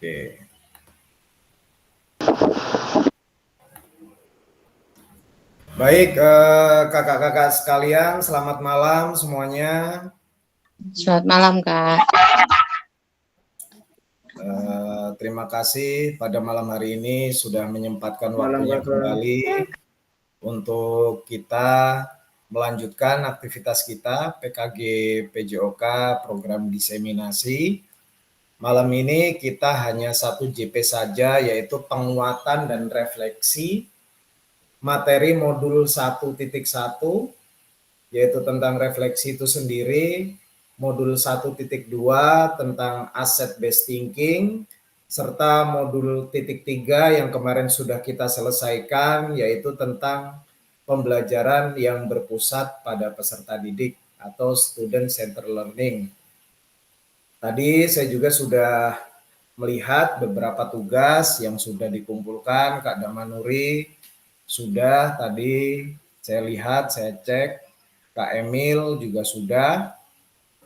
Oke. Baik, kakak-kakak sekalian, selamat malam semuanya. Selamat malam, Kak. Terima kasih pada malam hari ini sudah menyempatkan waktunya kembali untuk kita melanjutkan aktivitas kita PKG PJOK program diseminasi. Malam ini kita hanya satu JP saja, yaitu penguatan dan refleksi materi modul 1.1, yaitu tentang refleksi itu sendiri, modul 1.2 tentang asset based thinking, serta modul titik 3 yang kemarin sudah kita selesaikan, yaitu tentang pembelajaran yang berpusat pada peserta didik atau student center learning. Tadi saya juga sudah melihat beberapa tugas yang sudah dikumpulkan, Kak Damanuri sudah tadi saya lihat, saya cek, Kak Emil juga sudah.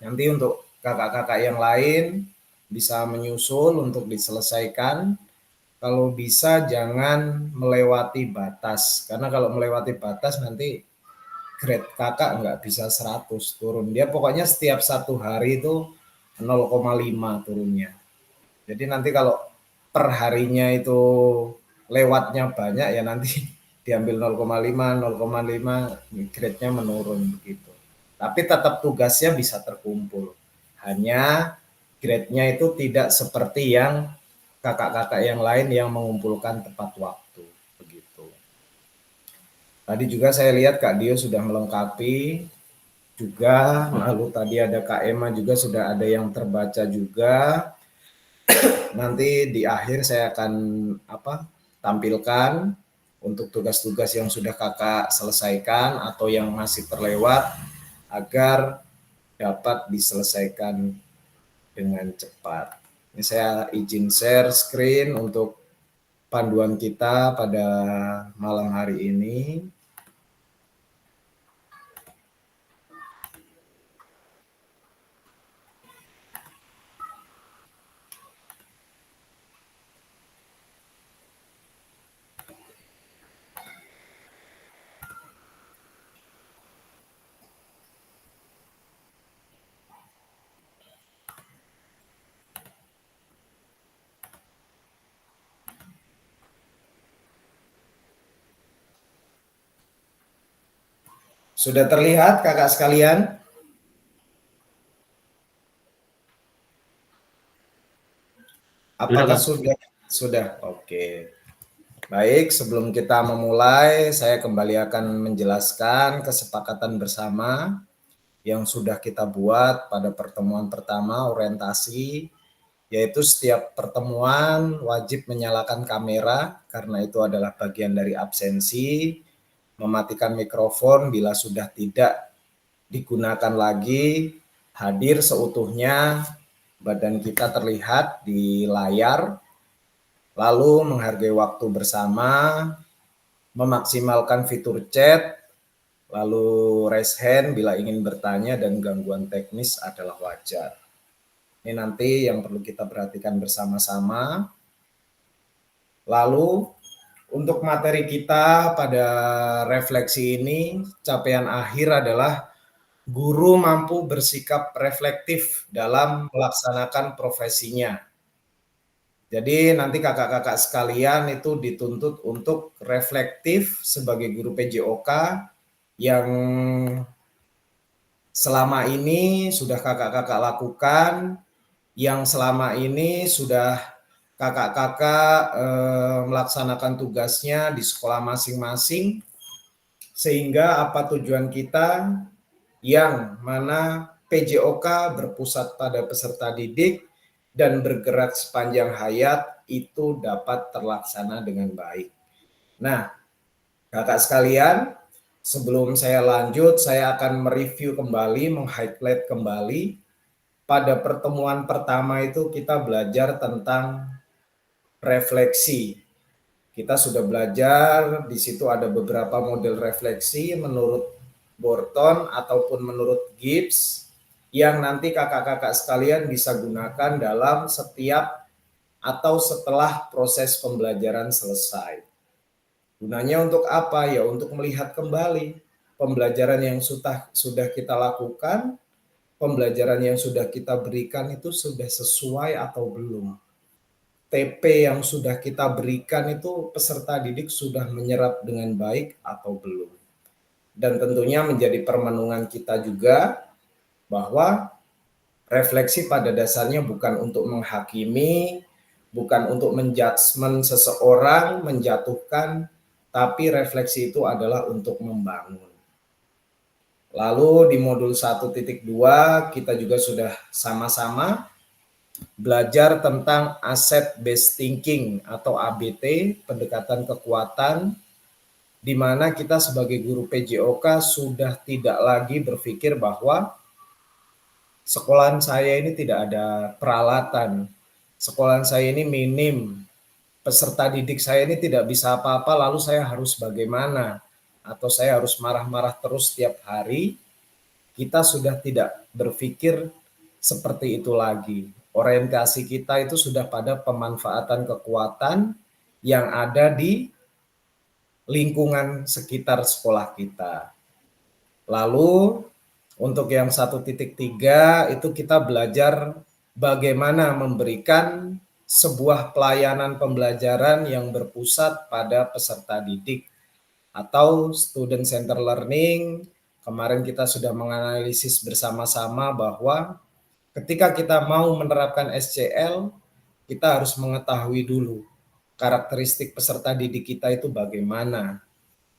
Nanti untuk kakak-kakak yang lain bisa menyusul untuk diselesaikan. Kalau bisa jangan melewati batas, karena kalau melewati batas nanti grade kakak nggak bisa 100 turun. Dia pokoknya setiap satu hari itu 0,5 turunnya. Jadi nanti kalau per harinya itu lewatnya banyak ya nanti diambil 0,5, 0,5 grade-nya menurun begitu. Tapi tetap tugasnya bisa terkumpul. Hanya grade-nya itu tidak seperti yang kakak-kakak yang lain yang mengumpulkan tepat waktu begitu. Tadi juga saya lihat Kak Dio sudah melengkapi juga, lalu tadi ada Kak Emma juga sudah ada yang terbaca juga. Nanti di akhir saya akan tampilkan untuk tugas-tugas yang sudah kakak selesaikan atau yang masih terlewat agar dapat diselesaikan dengan cepat. Ini saya izin share screen untuk panduan kita pada malam hari ini. Sudah terlihat kakak sekalian? Apakah sudah? Sudah, oke. Baik, sebelum kita memulai, saya kembali akan menjelaskan kesepakatan bersama yang sudah kita buat pada pertemuan pertama orientasi, yaitu setiap pertemuan wajib menyalakan kamera karena itu adalah bagian dari absensi, mematikan mikrofon bila sudah tidak digunakan lagi, hadir seutuhnya, badan kita terlihat di layar, lalu menghargai waktu bersama, memaksimalkan fitur chat, lalu raise hand bila ingin bertanya dan gangguan teknis adalah wajar. Ini nanti yang perlu kita perhatikan bersama-sama. Lalu untuk materi kita pada refleksi ini, capaian akhir adalah guru mampu bersikap reflektif dalam melaksanakan profesinya. Jadi nanti kakak-kakak sekalian itu dituntut untuk reflektif sebagai guru PJOK yang selama ini sudah kakak-kakak lakukan, yang selama ini sudah kakak-kakak melaksanakan tugasnya di sekolah masing-masing, sehingga apa tujuan kita yang mana PJOK berpusat pada peserta didik dan bergerak sepanjang hayat itu dapat terlaksana dengan baik. Nah, kakak sekalian, sebelum saya lanjut, saya akan mereview kembali, meng-highlight kembali. Pada pertemuan pertama itu kita belajar tentang refleksi. Kita sudah belajar, di situ ada beberapa model refleksi menurut Borton ataupun menurut Gibbs, yang nanti kakak-kakak sekalian bisa gunakan dalam setiap atau setelah proses pembelajaran selesai. Gunanya untuk apa? Ya untuk melihat kembali pembelajaran yang sudah kita lakukan, pembelajaran yang sudah kita berikan itu sudah sesuai atau belum. TP yang sudah kita berikan itu peserta didik sudah menyerap dengan baik atau belum. Dan tentunya menjadi permenungan kita juga bahwa refleksi pada dasarnya bukan untuk menghakimi, bukan untuk menjudgment seseorang, menjatuhkan, tapi refleksi itu adalah untuk membangun. Lalu di modul 1.2 kita juga sudah sama-sama belajar tentang asset based thinking atau ABT, pendekatan kekuatan, di mana kita sebagai guru PJOK sudah tidak lagi berpikir bahwa sekolahan saya ini tidak ada peralatan, sekolahan saya ini minim, peserta didik saya ini tidak bisa apa-apa, lalu saya harus bagaimana? Atau saya harus marah-marah terus setiap hari. Kita sudah tidak berpikir seperti itu lagi. Orientasi kita itu sudah pada pemanfaatan kekuatan yang ada di lingkungan sekitar sekolah kita. Lalu untuk yang 1.3 itu kita belajar bagaimana memberikan sebuah pelayanan pembelajaran yang berpusat pada peserta didik atau student center learning. Kemarin kita sudah menganalisis bersama-sama bahwa ketika kita mau menerapkan SCL, kita harus mengetahui dulu karakteristik peserta didik kita itu bagaimana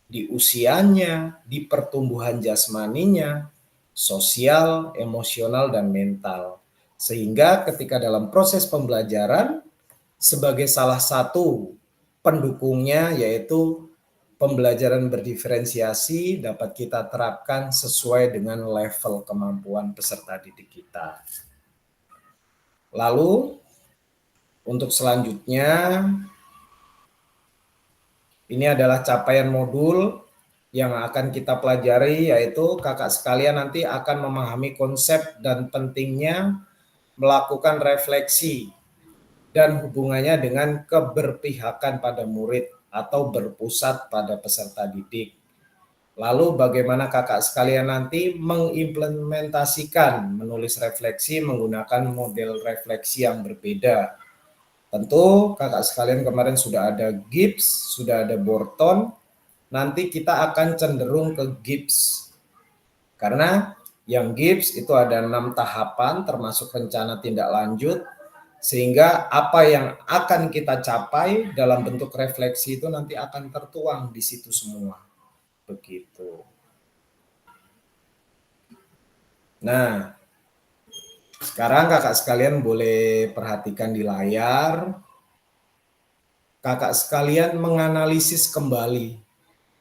di usianya, di pertumbuhan jasmaninya, sosial, emosional, dan mental. Sehingga ketika dalam proses pembelajaran, sebagai salah satu pendukungnya yaitu pembelajaran berdiferensiasi dapat kita terapkan sesuai dengan level kemampuan peserta didik kita. Lalu untuk selanjutnya, ini adalah capaian modul yang akan kita pelajari, yaitu kakak sekalian nanti akan memahami konsep dan pentingnya melakukan refleksi dan hubungannya dengan keberpihakan pada murid atau berpusat pada peserta didik. Lalu bagaimana kakak sekalian nanti mengimplementasikan menulis refleksi menggunakan model refleksi yang berbeda. Tentu kakak sekalian kemarin sudah ada Gibbs, sudah ada Borton, nanti kita akan cenderung ke Gibbs. Karena yang Gibbs itu ada 6 tahapan termasuk rencana tindak lanjut, sehingga apa yang akan kita capai dalam bentuk refleksi itu nanti akan tertuang di situ semua. Begitu. Nah, sekarang kakak sekalian boleh perhatikan di layar. Kakak sekalian menganalisis kembali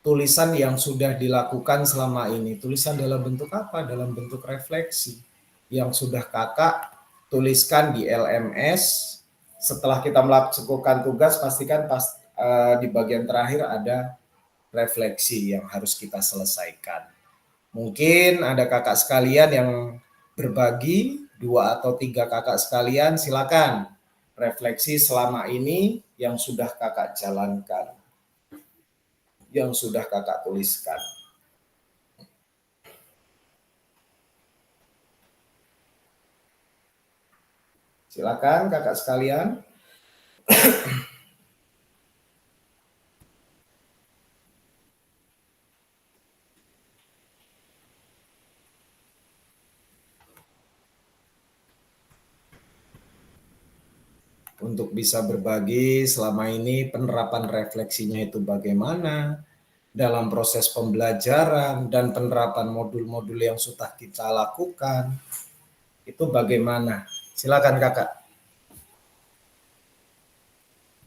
tulisan yang sudah dilakukan selama ini. Tulisan dalam bentuk apa? Dalam bentuk refleksi. Yang sudah kakak tuliskan di LMS. Setelah kita melakukan tugas, pastikan di bagian terakhir ada refleksi yang harus kita selesaikan. Mungkin ada kakak sekalian yang berbagi, 2 atau 3 kakak sekalian, silakan refleksi selama ini yang sudah kakak jalankan, yang sudah kakak tuliskan. Silakan kakak sekalian. Untuk bisa berbagi selama ini penerapan refleksinya itu bagaimana dalam proses pembelajaran dan penerapan modul-modul yang sudah kita lakukan itu bagaimana. Silakan kakak,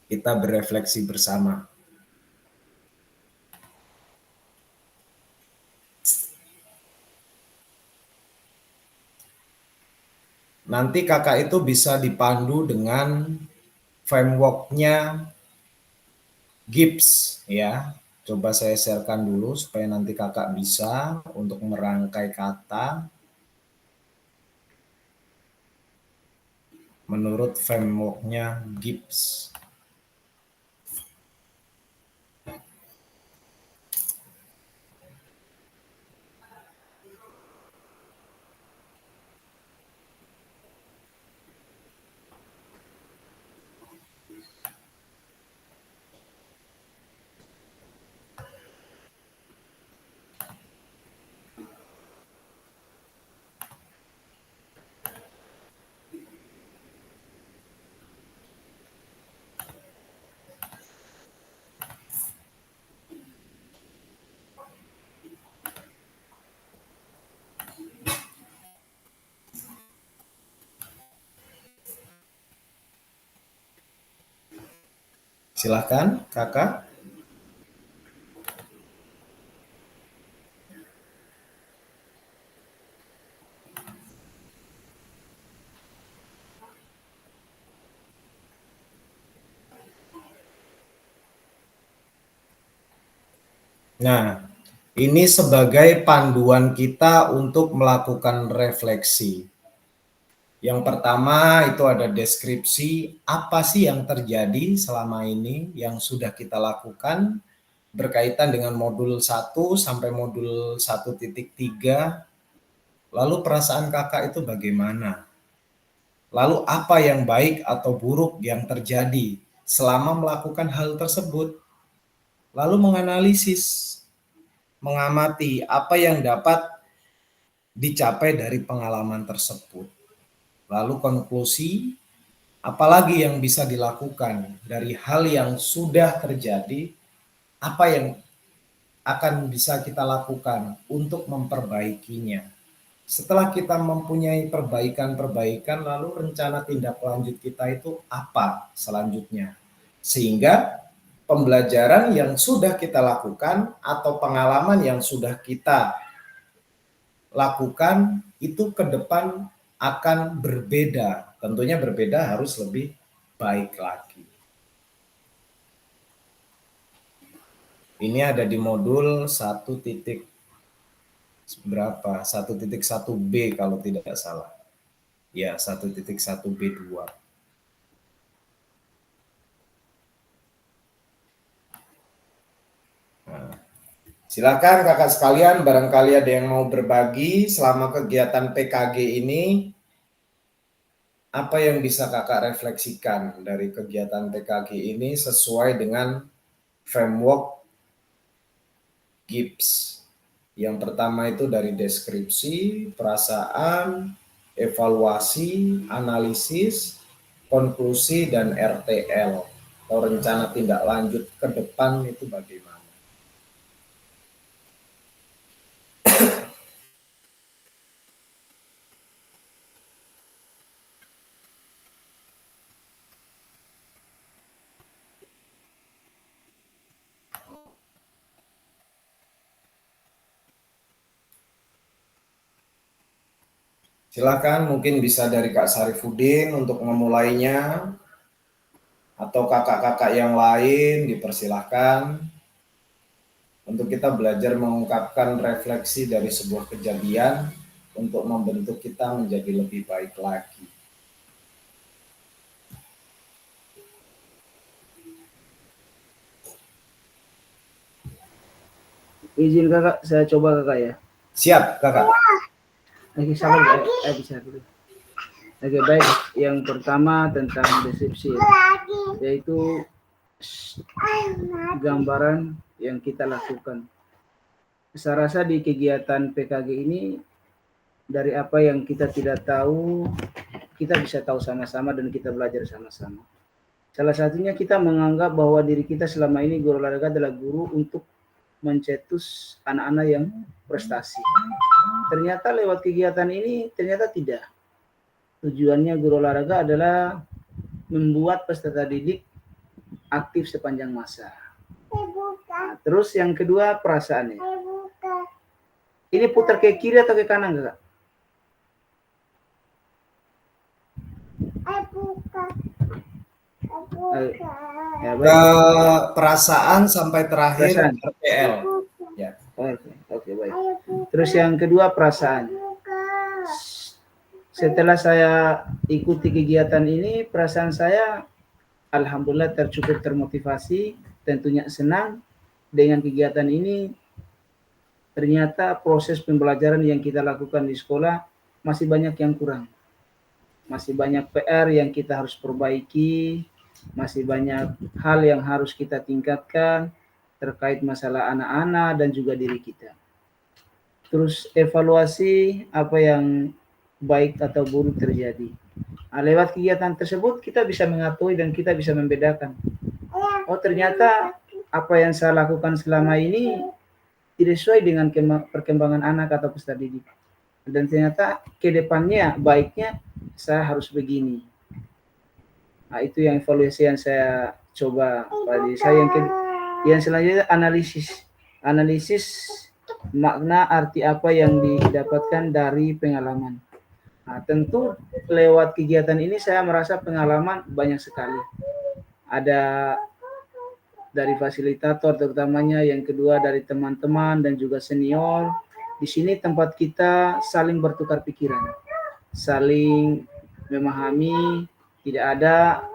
kita berefleksi bersama. Nanti kakak itu bisa dipandu dengan framework-nya Gibbs ya. Coba saya sharekan dulu supaya nanti kakak bisa untuk merangkai kata. menurut framework-nya Gibbs. Silakan, Kakak. Nah, ini sebagai panduan kita untuk melakukan refleksi. Yang pertama itu ada deskripsi apa sih yang terjadi selama ini yang sudah kita lakukan berkaitan dengan modul 1 sampai modul 1.3. Lalu perasaan kakak itu bagaimana? Lalu apa yang baik atau buruk yang terjadi selama melakukan hal tersebut? Lalu menganalisis, mengamati apa yang dapat dicapai dari pengalaman tersebut. Lalu konklusi, apalagi yang bisa dilakukan dari hal yang sudah terjadi, apa yang akan bisa kita lakukan untuk memperbaikinya. Setelah kita mempunyai perbaikan-perbaikan, lalu rencana tindak lanjut kita itu apa selanjutnya. Sehingga pembelajaran yang sudah kita lakukan atau pengalaman yang sudah kita lakukan itu ke depan akan berbeda. Tentunya berbeda harus lebih baik lagi. Ini ada di modul 1. Berapa? 1.1b kalau tidak salah. Ya, 1.1b2. Nah, silakan kakak sekalian, barangkali ada yang mau berbagi selama kegiatan PKG ini. Apa yang bisa kakak refleksikan dari kegiatan PKG ini sesuai dengan framework Gibbs. Yang pertama itu dari deskripsi, perasaan, evaluasi, analisis, konklusi, dan RTL atau rencana tindak lanjut ke depan itu bagaimana? Silakan, mungkin bisa dari Kak Sarifudin untuk memulainya, atau kakak-kakak yang lain dipersilahkan untuk kita belajar mengungkapkan refleksi dari sebuah kejadian untuk membentuk kita menjadi lebih baik lagi. Izin kakak, saya coba kakak ya. Siap kakak. Oke, sabar bisa dulu. Oke, baik. Yang pertama tentang deskripsi ya, yaitu gambaran yang kita lakukan. Saya rasa di kegiatan PKG ini dari apa yang kita tidak tahu, kita bisa tahu sama-sama dan kita belajar sama-sama. Salah satunya kita menganggap bahwa diri kita selama ini guru olahraga adalah guru untuk mencetus anak-anak yang prestasi. Ternyata lewat kegiatan ini ternyata tidak. Tujuannya guru olahraga adalah membuat peserta didik aktif sepanjang masa. Nah, terus yang kedua perasaannya. Ini putar ke kiri atau ke kanan enggak? Ya, ke perasaan sampai terakhir RTL. Ya. Oke, baik. Terus yang kedua perasaan. Setelah saya ikuti kegiatan ini, perasaan saya alhamdulillah cukup termotivasi, tentunya senang dengan kegiatan ini. Ternyata proses pembelajaran yang kita lakukan di sekolah masih banyak yang kurang. Masih banyak PR yang kita harus perbaiki, masih banyak hal yang harus kita tingkatkan terkait masalah anak-anak dan juga diri kita. Terus evaluasi apa yang baik atau buruk terjadi. Nah, lewat kegiatan tersebut kita bisa mengetahui dan kita bisa membedakan. Oh, ternyata apa yang saya lakukan selama ini tidak sesuai dengan perkembangan anak atau peserta didik. Dan ternyata ke depannya baiknya saya harus begini. Nah, itu yang evaluasi yang saya coba pada diri saya. Yang selanjutnya analisis makna arti apa yang didapatkan dari pengalaman. Nah, tentu lewat kegiatan ini saya merasa pengalaman banyak sekali. Ada dari fasilitator terutamanya, yang kedua dari teman-teman dan juga senior. Di sini tempat kita saling bertukar pikiran, saling memahami, tidak ada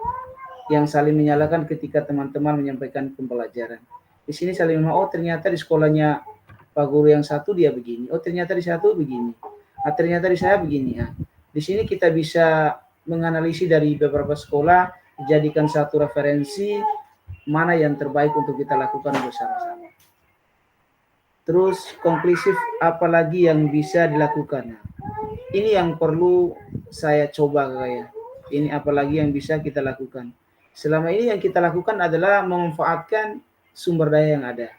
yang saling menyalahkan ketika teman-teman menyampaikan pembelajaran. Di sini saling oh ternyata di sekolahnya Pak Guru yang satu dia begini, oh ternyata di satu begini, ternyata di saya begini. Ya. Di sini kita bisa menganalisis dari beberapa sekolah, dijadikan satu referensi mana yang terbaik untuk kita lakukan bersama-sama. Terus konklusif apalagi yang bisa dilakukan. Ini yang perlu saya coba kayak. Ini apalagi yang bisa kita lakukan. Selama ini yang kita lakukan adalah memanfaatkan sumber daya yang ada.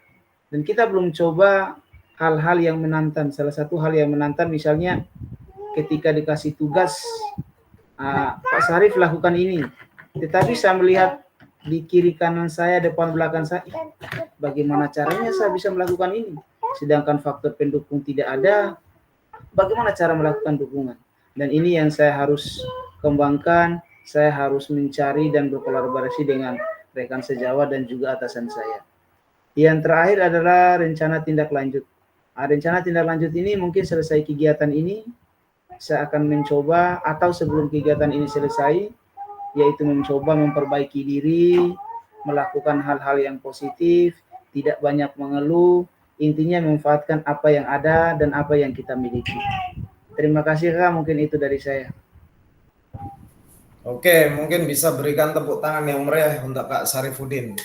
Dan kita belum coba hal-hal yang menantang. Salah satu hal yang menantang misalnya ketika dikasih tugas, Pak Sarif lakukan ini. Tetapi saya melihat di kiri kanan saya, depan belakang saya, bagaimana caranya saya bisa melakukan ini? Sedangkan faktor pendukung tidak ada, bagaimana cara melakukan dukungan? Dan ini yang saya harus kembangkan, saya harus mencari dan berkolaborasi dengan rekan sejawat dan juga atasan saya. Yang terakhir adalah rencana tindak lanjut. Rencana tindak lanjut ini mungkin selesai kegiatan ini, saya akan mencoba atau sebelum kegiatan ini selesai, yaitu mencoba memperbaiki diri, melakukan hal-hal yang positif, tidak banyak mengeluh, intinya memanfaatkan apa yang ada dan apa yang kita miliki. Terima kasih Kak, mungkin itu dari saya. Oke, mungkin bisa berikan tepuk tangan yang meriah untuk Kak Sarifudin.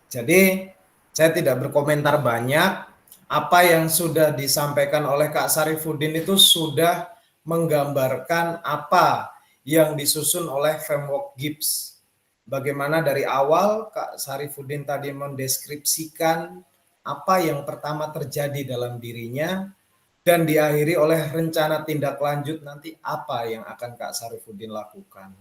Jadi, saya tidak berkomentar banyak. Apa yang sudah disampaikan oleh Kak Sarifudin itu sudah menggambarkan apa yang disusun oleh framework GIPS. Bagaimana dari awal Kak Sarifudin tadi mendeskripsikan apa yang pertama terjadi dalam dirinya, dan diakhiri oleh rencana tindak lanjut nanti apa yang akan Kak Sarifudin lakukan.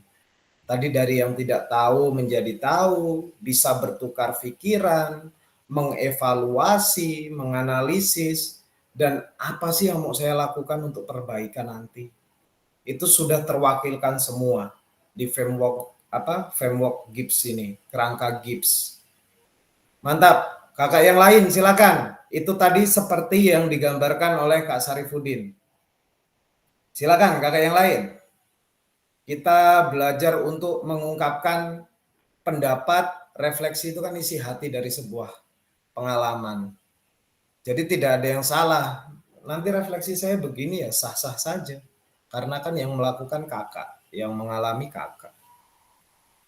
Tadi dari yang tidak tahu menjadi tahu, bisa bertukar pikiran, mengevaluasi, menganalisis, dan apa sih yang mau saya lakukan untuk perbaikan nanti. Itu sudah terwakilkan semua di framework GIPS ini, kerangka GIPS. Mantap, kakak yang lain silakan. Itu tadi seperti yang digambarkan oleh Kak Sarifudin. Silakan kakak yang lain. Kita belajar untuk mengungkapkan pendapat, refleksi itu kan isi hati dari sebuah pengalaman. Jadi tidak ada yang salah. Nanti refleksi saya begini ya sah-sah saja. Karena kan yang melakukan kakak, yang mengalami kakak.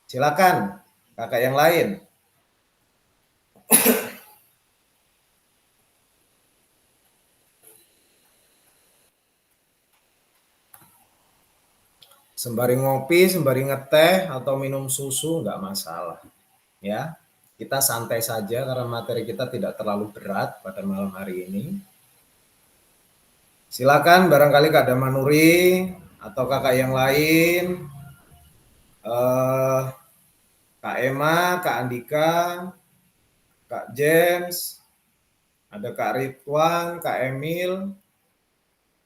Silakan kakak yang lain. Sembari ngopi, sembari ngeteh atau minum susu nggak masalah. Ya, kita santai saja karena materi kita tidak terlalu berat pada malam hari ini. Silakan barangkali Kak Damanuri atau kakak yang lain, Kak Emma, Kak Andika, Kak James, ada Kak Ridwan, Kak Emil,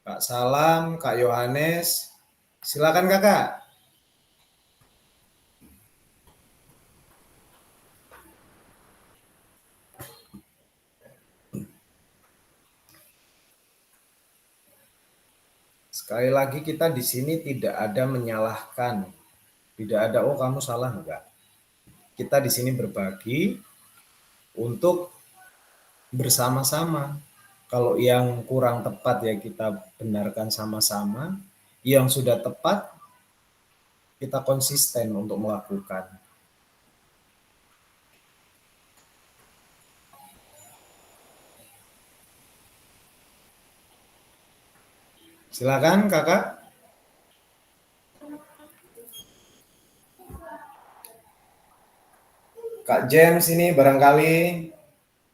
Kak Salam, Kak Yohanes. Silakan kakak. Sekali lagi kita di sini tidak ada menyalahkan, tidak ada oh kamu salah, enggak. Kita di sini berbagi untuk bersama-sama. Kalau yang kurang tepat ya kita benarkan sama-sama, yang sudah tepat kita konsisten untuk melakukan. Silakan Kakak. Kak James ini barangkali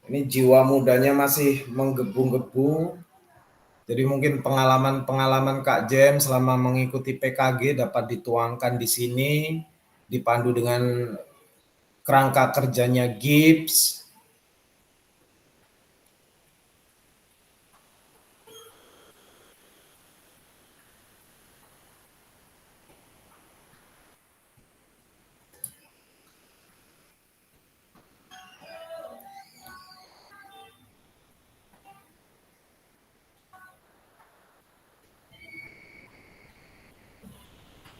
ini jiwa mudanya masih menggebu-gebu. Jadi mungkin pengalaman Kak James selama mengikuti PKG dapat dituangkan di sini, dipandu dengan kerangka kerjanya GIPS.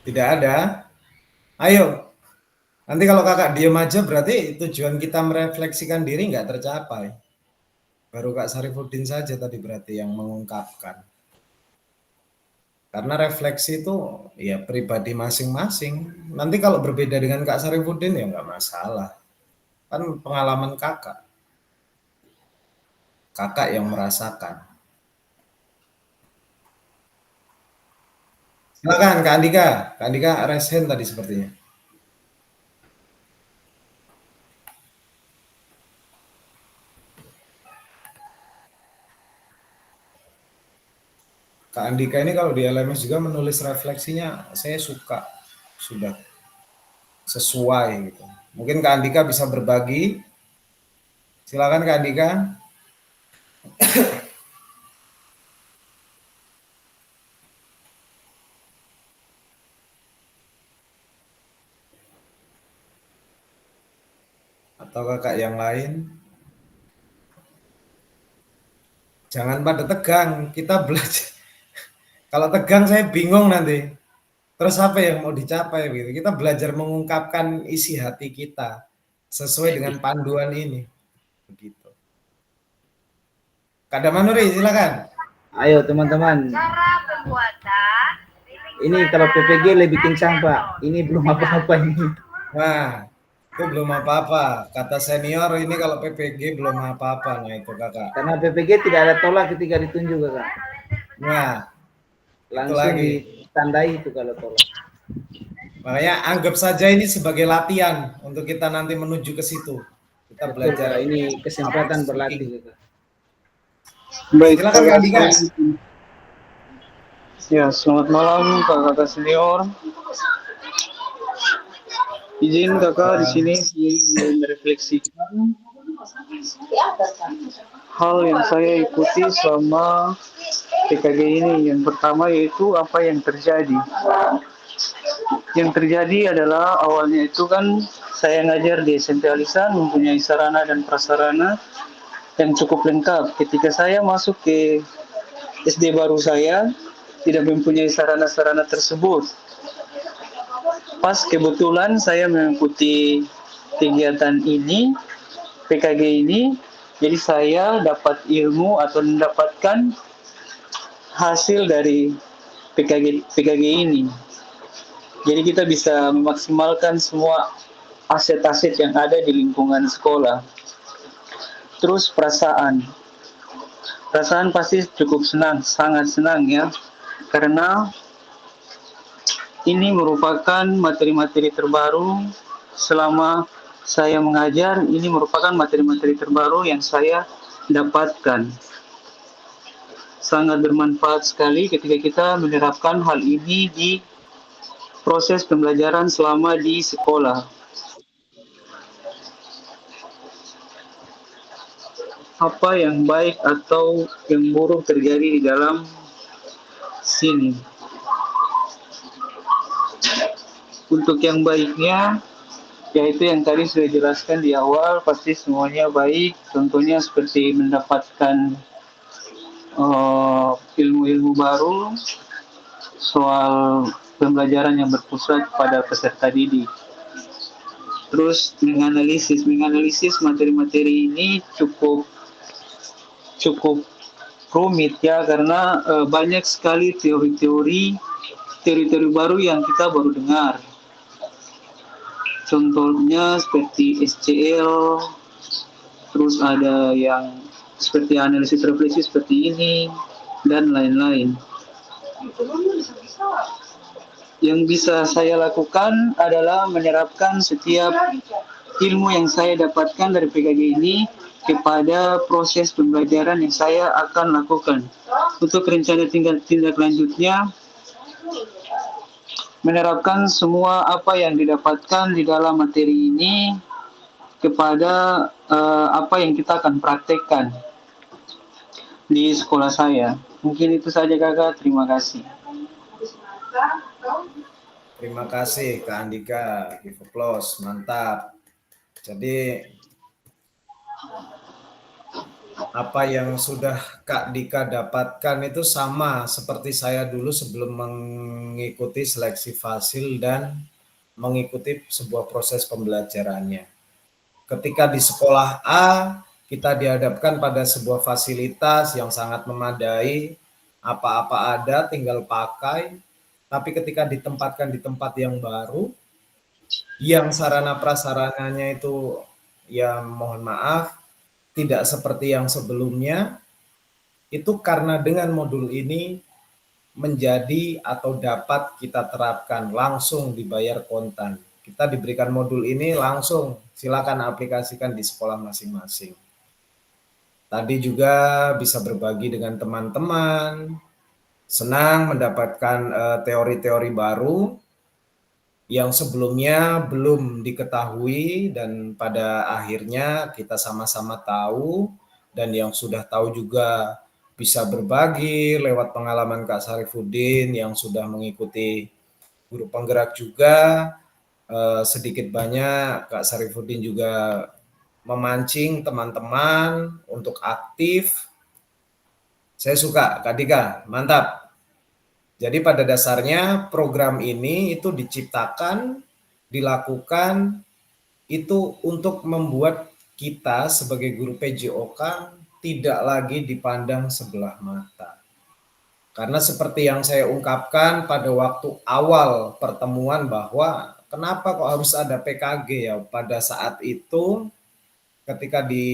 Tidak ada. Ayo, nanti kalau kakak diem aja berarti tujuan kita merefleksikan diri nggak tercapai. Baru Kak Sarifudin saja tadi berarti yang mengungkapkan. Karena refleksi itu ya pribadi masing-masing. Nanti kalau berbeda dengan Kak Sarifudin ya nggak masalah. Kan pengalaman kakak. Kakak yang merasakan. Silakan Kak Andika. Kak Andika raise hand tadi sepertinya. Kak Andika ini kalau di LMS juga menulis refleksinya saya suka. Sudah sesuai gitu. Mungkin Kak Andika bisa berbagi. Silakan Kak Andika. Atau kakak yang lain. Jangan pada tegang, kita belajar. Kalau tegang saya bingung nanti. Terus apa yang mau dicapai gitu. Kita belajar mengungkapkan isi hati kita sesuai dengan panduan ini. Begitu. Kak Damanuri silakan. Ayo teman-teman. Cara pembuatan. Ini kalau PPG lebih kencang Pak. Ini belum apa-apa ini. Nah, itu belum apa-apa. Kata senior ini kalau PPG belum apa-apa. Nah itu kakak. Karena PPG tidak ada tolak ketika ditunjuk kakak. Nah, langsung lagi ditandai itu kalau tolak. Makanya anggap saja ini sebagai latihan untuk kita nanti menuju ke situ. Kita belajar. Ini kesempatan berlatih kakak. Baik, silakan Kak Andika. Ya, selamat malam kakak senior. Izin kakak di sini merefleksikan hal yang saya ikuti selama PKG ini. Yang pertama yaitu apa yang terjadi. Yang terjadi adalah awalnya itu kan saya ngajar di SMP Alisan, mempunyai sarana dan prasarana yang cukup lengkap. Ketika saya masuk ke SD baru saya tidak mempunyai sarana-sarana tersebut. Pas kebetulan saya mengikuti kegiatan ini, PKG ini, jadi saya dapat ilmu atau mendapatkan hasil dari PKG ini. Jadi kita bisa memaksimalkan semua aset-aset yang ada di lingkungan sekolah. Terus perasaan pasti cukup senang, sangat senang ya, karena ini merupakan materi-materi terbaru selama saya mengajar. Ini merupakan materi-materi terbaru yang saya dapatkan. Sangat bermanfaat sekali ketika kita menerapkan hal ini di proses pembelajaran selama di sekolah. Apa yang baik atau yang buruk terjadi di dalam sini. Untuk yang baiknya, yaitu yang tadi sudah jelaskan di awal, pasti semuanya baik. Contohnya seperti mendapatkan ilmu-ilmu baru, soal pembelajaran yang berpusat pada peserta didik. Terus menganalisis materi-materi ini cukup rumit ya, karena banyak sekali teori-teori baru yang kita baru dengar. Contohnya seperti SCL, terus ada yang seperti analisis refleksi seperti ini, dan lain-lain. Yang bisa saya lakukan adalah menerapkan setiap ilmu yang saya dapatkan dari PKG ini kepada proses pembelajaran yang saya akan lakukan. Untuk rencana tindak lanjutnya, menerapkan semua apa yang didapatkan di dalam materi ini kepada apa yang kita akan praktekkan di sekolah saya. Mungkin itu saja kakak, terima kasih. Terima kasih Kak Andika, give applause, mantap. Jadi apa yang sudah Kak Dika dapatkan itu sama seperti saya dulu sebelum mengikuti seleksi fasil dan mengikuti sebuah proses pembelajarannya. Ketika di sekolah A, kita dihadapkan pada sebuah fasilitas yang sangat memadai, apa-apa ada, tinggal pakai. Tapi ketika ditempatkan di tempat yang baru, yang sarana prasarananya itu ya mohon maaf, tidak seperti yang sebelumnya, itu karena dengan modul ini menjadi atau dapat kita terapkan langsung dibayar kontan. Kita diberikan modul ini langsung, silakan aplikasikan di sekolah masing-masing. Tadi juga bisa berbagi dengan teman-teman, senang mendapatkan teori-teori baru yang sebelumnya belum diketahui dan pada akhirnya kita sama-sama tahu, dan yang sudah tahu juga bisa berbagi lewat pengalaman Kak Syarifuddin yang sudah mengikuti guru penggerak juga. Sedikit banyak Kak Syarifuddin juga memancing teman-teman untuk aktif. Saya suka Kak Dika, mantap. Jadi pada dasarnya program ini itu diciptakan, dilakukan itu untuk membuat kita sebagai guru PJOK tidak lagi dipandang sebelah mata. Karena seperti yang saya ungkapkan pada waktu awal pertemuan bahwa kenapa kok harus ada PKG ya pada saat itu ketika di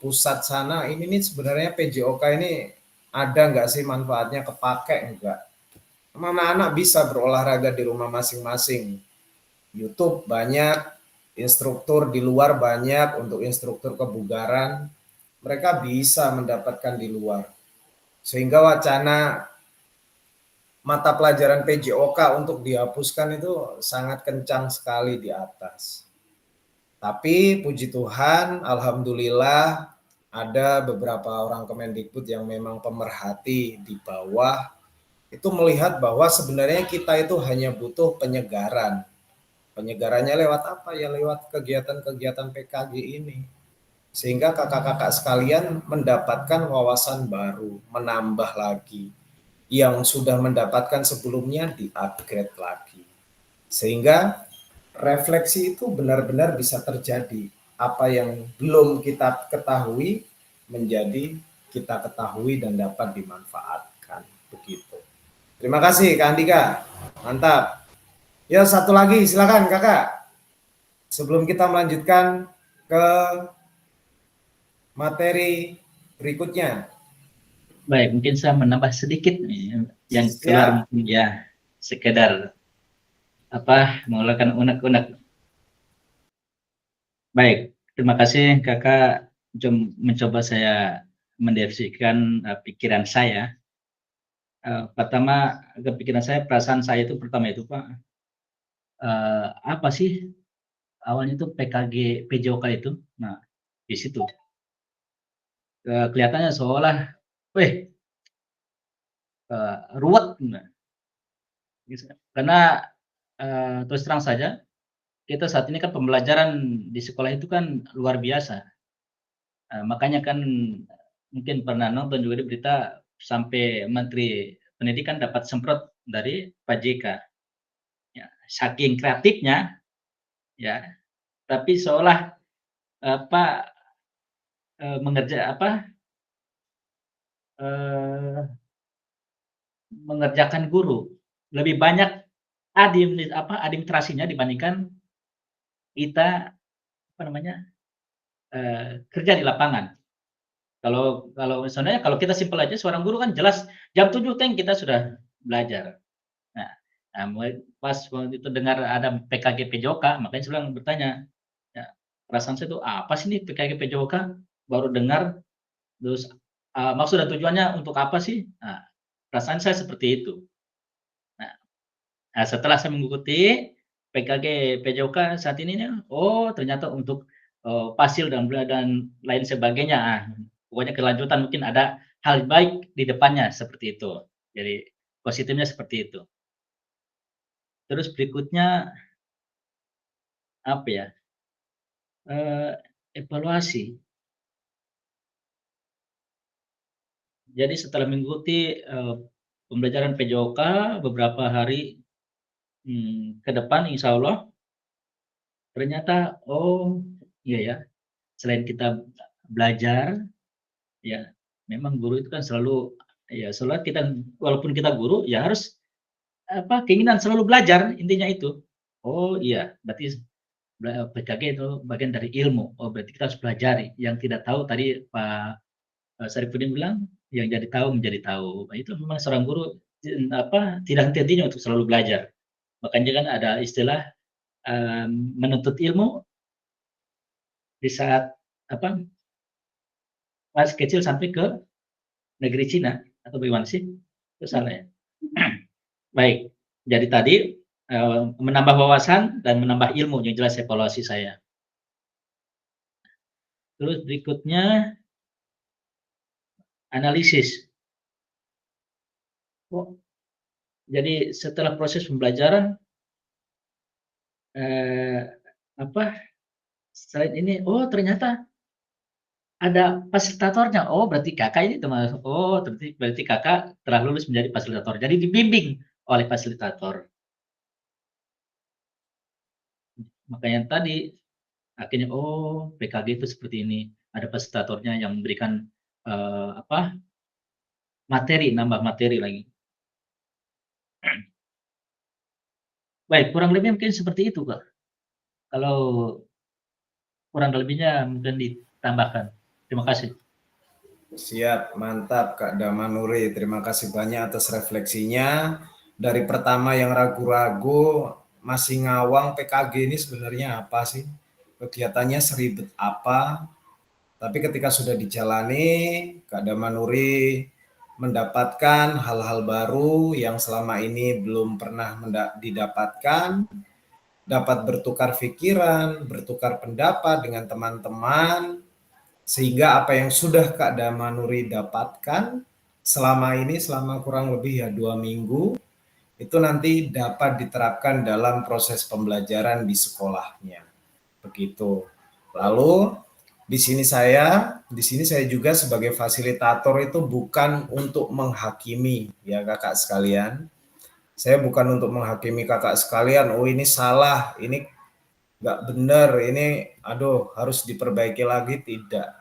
pusat sana ini nih sebenarnya PJOK ini ada nggak sih manfaatnya, kepake enggak? Anak-anak bisa berolahraga di rumah masing-masing. YouTube banyak, instruktur di luar banyak untuk instruktur kebugaran. Mereka bisa mendapatkan di luar. Sehingga wacana mata pelajaran PJOK untuk dihapuskan itu sangat kencang sekali di atas. Tapi puji Tuhan, alhamdulillah ada beberapa orang Kemendikbud yang memang pemerhati di bawah itu melihat bahwa sebenarnya kita itu hanya butuh penyegaran. Penyegarannya lewat apa? Ya lewat kegiatan-kegiatan PKG ini. Sehingga kakak-kakak sekalian mendapatkan wawasan baru, menambah lagi. Yang sudah mendapatkan sebelumnya di-upgrade lagi. Sehingga refleksi itu benar-benar bisa terjadi. Apa yang belum kita ketahui menjadi kita ketahui dan dapat dimanfaatkan. Begitu. Terima kasih Kak Andika, mantap. Ya satu lagi silakan kakak. Sebelum kita melanjutkan ke materi berikutnya. Baik, mungkin saya menambah sedikit nih, yang keluar mungkin ya sekedar mengeluarkan unek-unek. Baik, terima kasih kakak mencoba saya mendefinisikan pikiran saya. Pertama, kepikiran saya, perasaan saya itu pertama itu Pak, apa sih awalnya itu PKG PJOK itu? Nah, di situ kelihatannya seolah, ruwet, karena terus terang saja kita saat ini kan pembelajaran di sekolah itu kan luar biasa. Makanya kan mungkin pernah nonton juga di berita sampai Menteri Pendidikan dapat semprot dari Pak JK. Ya, saking kreatifnya, ya, tapi seolah mengerjakan guru lebih banyak administrasinya dibandingkan kita kerja di lapangan. Kalau misalnya kalau kita simpel aja, seorang guru kan jelas jam 7 kita sudah belajar. Nah, pas waktu itu dengar ada PKG PJOK, makanya saya bertanya, ya, perasaan saya itu apa sih nih PKG PJOK? Baru dengar, terus maksud dan tujuannya untuk apa sih? Nah, perasaan saya seperti itu. Nah, setelah saya mengikuti PKG PJOK saat ini, oh ternyata untuk pasil dan lain sebagainya. Pokoknya kelanjutan mungkin ada hal baik di depannya seperti itu. Jadi positifnya seperti itu. Terus berikutnya apa ya? Evaluasi. Jadi setelah mengikuti pembelajaran PJOK beberapa hari ke depan, insya Allah ternyata iya ya, selain kita belajar, ya memang guru itu kan selalu kita walaupun kita guru ya harus keinginan selalu belajar, intinya itu. Oh iya, berarti PKG itu bagian dari ilmu. Oh berarti kita harus pelajari. Yang tidak tahu tadi Pak Sarifudin bilang, yang jadi tahu menjadi tahu. Nah, itu memang seorang guru tidak henti-hentinya untuk selalu belajar. Makanya kan ada istilah menuntut ilmu di saat masih kecil sampai ke negeri Cina, atau bagaimana sih? Itu salah ya. Baik, jadi tadi menambah wawasan dan menambah ilmu, yang jelas evaluasi saya. Terus berikutnya analisis. Jadi setelah proses pembelajaran selain ini, ternyata ada fasilitatornya. Oh, berarti kakak ini termasuk. Oh, berarti kakak telah lulus menjadi fasilitator. Jadi dibimbing oleh fasilitator. Makanya tadi akhirnya PKG itu seperti ini. Ada fasilitatornya yang memberikan materi, nambah materi lagi. Baik, kurang lebih mungkin seperti itu, Kak. Kalau kurang lebihnya mungkin ditambahkan. Terima kasih. Siap, mantap Kak Damanuri. Terima kasih banyak atas refleksinya. Dari pertama yang ragu-ragu, masih ngawang PKG ini sebenarnya apa sih? Kegiatannya seribet apa? Tapi ketika sudah dijalani, Kak Damanuri mendapatkan hal-hal baru yang selama ini belum pernah didapatkan, dapat bertukar pikiran, bertukar pendapat dengan teman-teman, sehingga apa yang sudah Kak Damanuri dapatkan selama ini, selama kurang lebih 2 minggu, itu nanti dapat diterapkan dalam proses pembelajaran di sekolahnya. Begitu. Lalu di sini saya juga sebagai fasilitator itu bukan untuk menghakimi ya kakak sekalian. Saya bukan untuk menghakimi kakak sekalian, ini salah, ini nggak benar, ini harus diperbaiki lagi, tidak.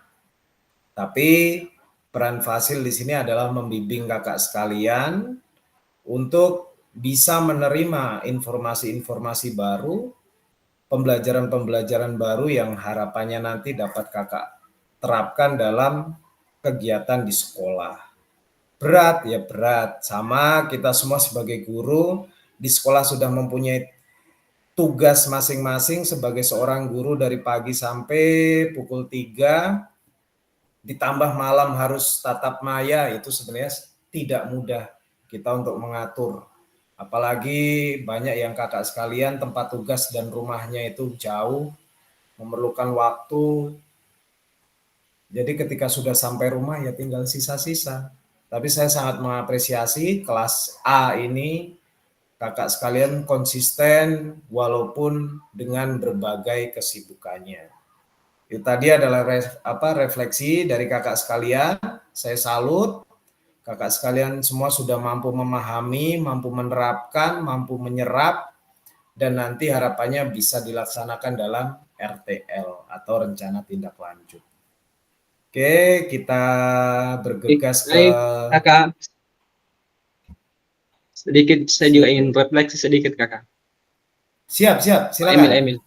Tapi peran fasil di sini adalah membimbing kakak sekalian untuk bisa menerima informasi-informasi baru, pembelajaran-pembelajaran baru yang harapannya nanti dapat kakak terapkan dalam kegiatan di sekolah. Berat ya berat, sama kita semua sebagai guru di sekolah sudah mempunyai tugas masing-masing sebagai seorang guru dari pagi sampai pukul 3, ditambah malam harus tatap maya, itu sebenarnya tidak mudah kita untuk mengatur. Apalagi banyak yang kakak sekalian tempat tugas dan rumahnya itu jauh, memerlukan waktu. Jadi ketika sudah sampai rumah ya tinggal sisa-sisa. Tapi saya sangat mengapresiasi kelas A ini, kakak sekalian konsisten walaupun dengan berbagai kesibukannya. Itu tadi adalah refleksi dari kakak sekalian. Saya salut kakak sekalian semua sudah mampu memahami, mampu menerapkan, mampu menyerap, dan nanti harapannya bisa dilaksanakan dalam RTL atau rencana tindak lanjut. Oke, kita bergegas ke... Baik, kakak. Sedikit saya juga ingin refleksi sedikit, kakak. Siap, silakan. Emil.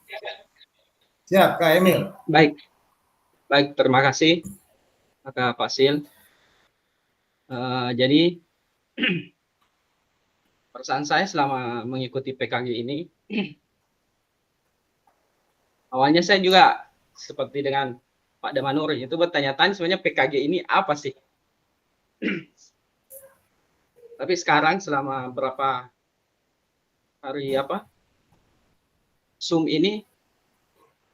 Siap, Kak Emil. Baik, terima kasih, Kakak Fasil. Jadi, perasaan saya selama mengikuti PKG ini, awalnya saya juga seperti dengan Pak Damanuri, itu bertanya-tanya sebenarnya PKG ini apa sih? Tapi sekarang selama berapa hari Zoom ini,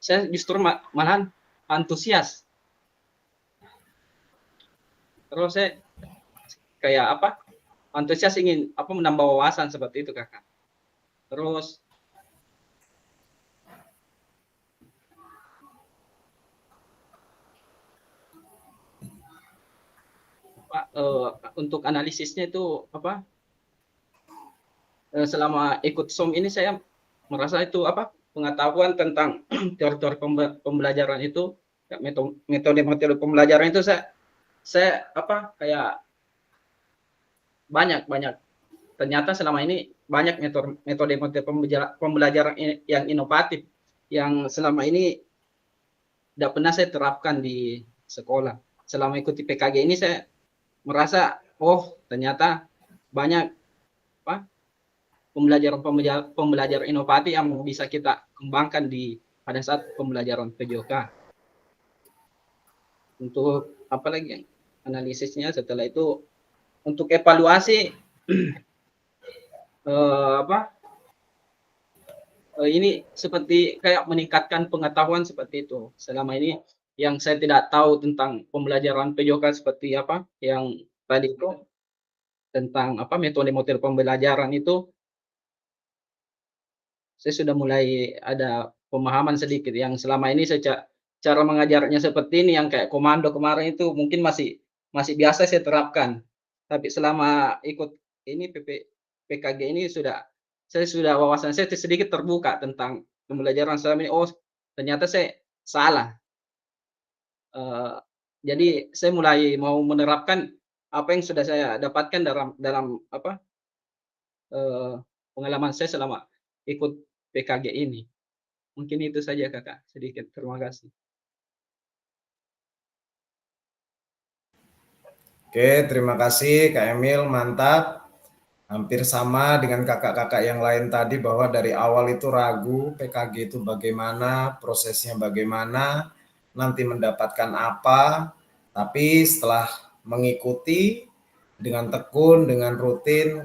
saya justru malahan antusias. Terus saya kayak antusias ingin menambah wawasan seperti itu, kakak. Terus untuk analisisnya itu selama ikut Zoom ini saya merasa itu pengetahuan tentang teori-teori pembelajaran itu, metode pembelajaran itu saya kayak banyak ternyata selama ini banyak metode pembelajaran yang inovatif yang selama ini tidak pernah saya terapkan di sekolah. Selama ikuti PKG ini saya merasa ternyata banyak pembelajaran inovatif yang bisa kita kembangkan pada saat pembelajaran PJOK. Untuk apalagi analisisnya setelah itu untuk evaluasi ini seperti kayak meningkatkan pengetahuan seperti itu. Selama ini yang saya tidak tahu tentang pembelajaran PJOK seperti yang tadi itu tentang metode pembelajaran itu, saya sudah mulai ada pemahaman sedikit. Yang selama ini saya cara mengajarnya seperti ini yang kayak komando kemarin itu mungkin masih biasa saya terapkan. Tapi selama ikut ini PKG ini saya sudah wawasan saya sedikit terbuka tentang pembelajaran selama ini. Ternyata saya salah. Jadi saya mulai mau menerapkan apa yang sudah saya dapatkan dalam pengalaman saya selama ikut PKG ini. Mungkin itu saja, kakak, sedikit. Terima kasih. Oke, terima kasih Kak Emil, mantap. Hampir sama dengan kakak-kakak yang lain tadi bahwa dari awal itu ragu PKG itu bagaimana, prosesnya bagaimana, nanti mendapatkan apa. Tapi setelah mengikuti dengan tekun, dengan rutin,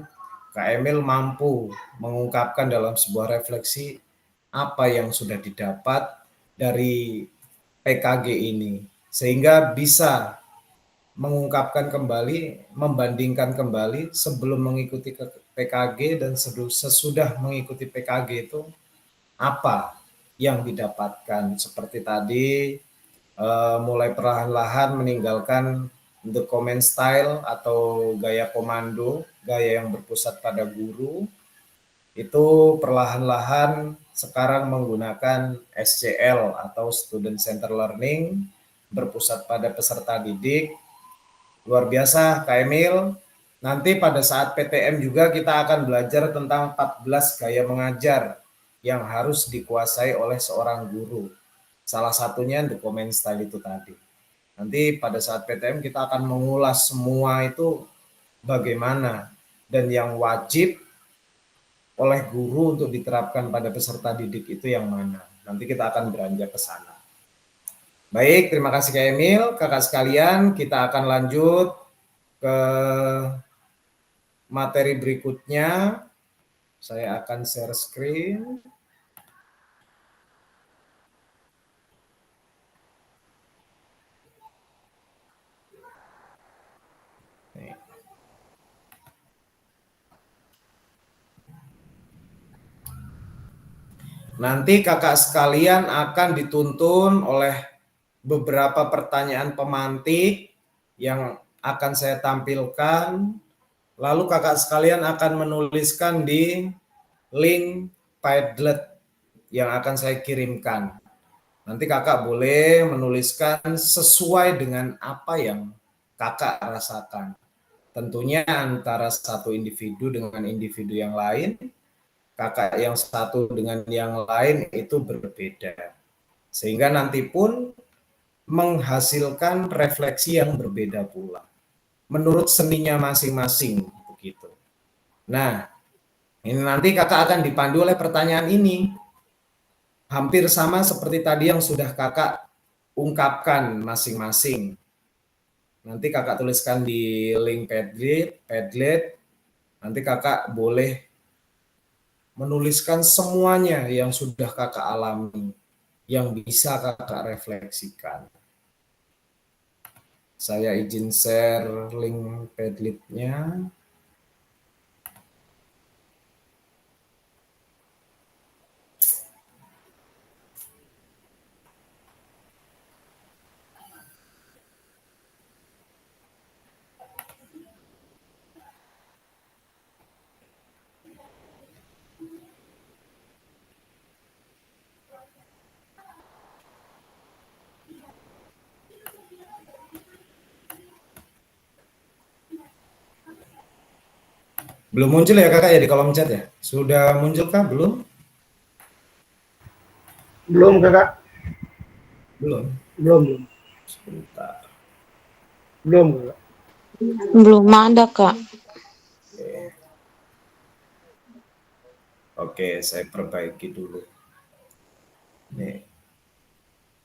Kak Emil mampu mengungkapkan dalam sebuah refleksi apa yang sudah didapat dari PKG ini. Sehingga bisa mengungkapkan kembali, membandingkan kembali sebelum mengikuti PKG dan sesudah mengikuti PKG itu apa yang didapatkan. Seperti tadi mulai perlahan-lahan meninggalkan the command style atau gaya komando, gaya yang berpusat pada guru, itu perlahan-lahan sekarang menggunakan SCL atau Student Center Learning, berpusat pada peserta didik. Luar biasa Kak Emil. Nanti pada saat PTM juga kita akan belajar tentang 14 gaya mengajar yang harus dikuasai oleh seorang guru. Salah satunya the command style itu tadi. Nanti pada saat PTM kita akan mengulas semua itu bagaimana dan yang wajib oleh guru untuk diterapkan pada peserta didik itu yang mana. Nanti kita akan beranjak ke sana. Baik, terima kasih Kak Emil. Kakak sekalian, kita akan lanjut ke materi berikutnya. Saya akan share screen. Nanti kakak sekalian akan dituntun oleh beberapa pertanyaan pemantik yang akan saya tampilkan, lalu kakak sekalian akan menuliskan di link Padlet yang akan saya kirimkan. Nanti kakak boleh menuliskan sesuai dengan apa yang kakak rasakan. Tentunya antara satu individu dengan individu yang lain, kakak yang satu dengan yang lain itu berbeda. Sehingga nanti pun menghasilkan refleksi yang berbeda pula. Menurut seninya masing-masing begitu. Nah, ini nanti kakak akan dipandu oleh pertanyaan ini. Hampir sama seperti tadi yang sudah kakak ungkapkan masing-masing. Nanti kakak tuliskan di link Padlet. Nanti kakak boleh menuliskan semuanya yang sudah kakak alami, yang bisa kakak refleksikan. Saya izin share link Padlet-nya. Belum muncul ya kakak ya di kolom chat ya? Sudah muncul kah? Belum? Belum kakak. Belum. Belum. Sebentar. Belum kakak. Belum ada, Kak. Oke, saya perbaiki dulu. Nih,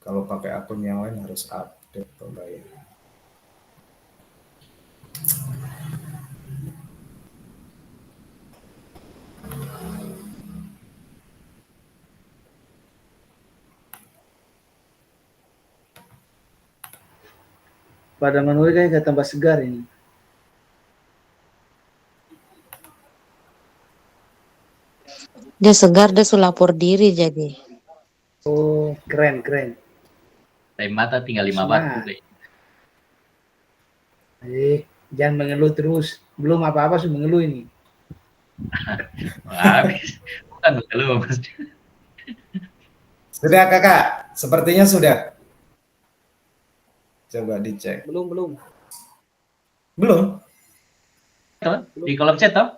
kalau pakai akun yang lain harus update kembali. Pada Manuri kayak tambah segar ini. Dia segar, dia sulapor diri jadi. Oh, keren. Rem mata tinggal 5 batu. Jangan mengeluh terus. Belum apa-apa sudah mengeluh ini. Habis. Bukan belum. Sudah kakak? Sepertinya sudah. Coba dicek. Belum. Belum? Di kolom chat toh?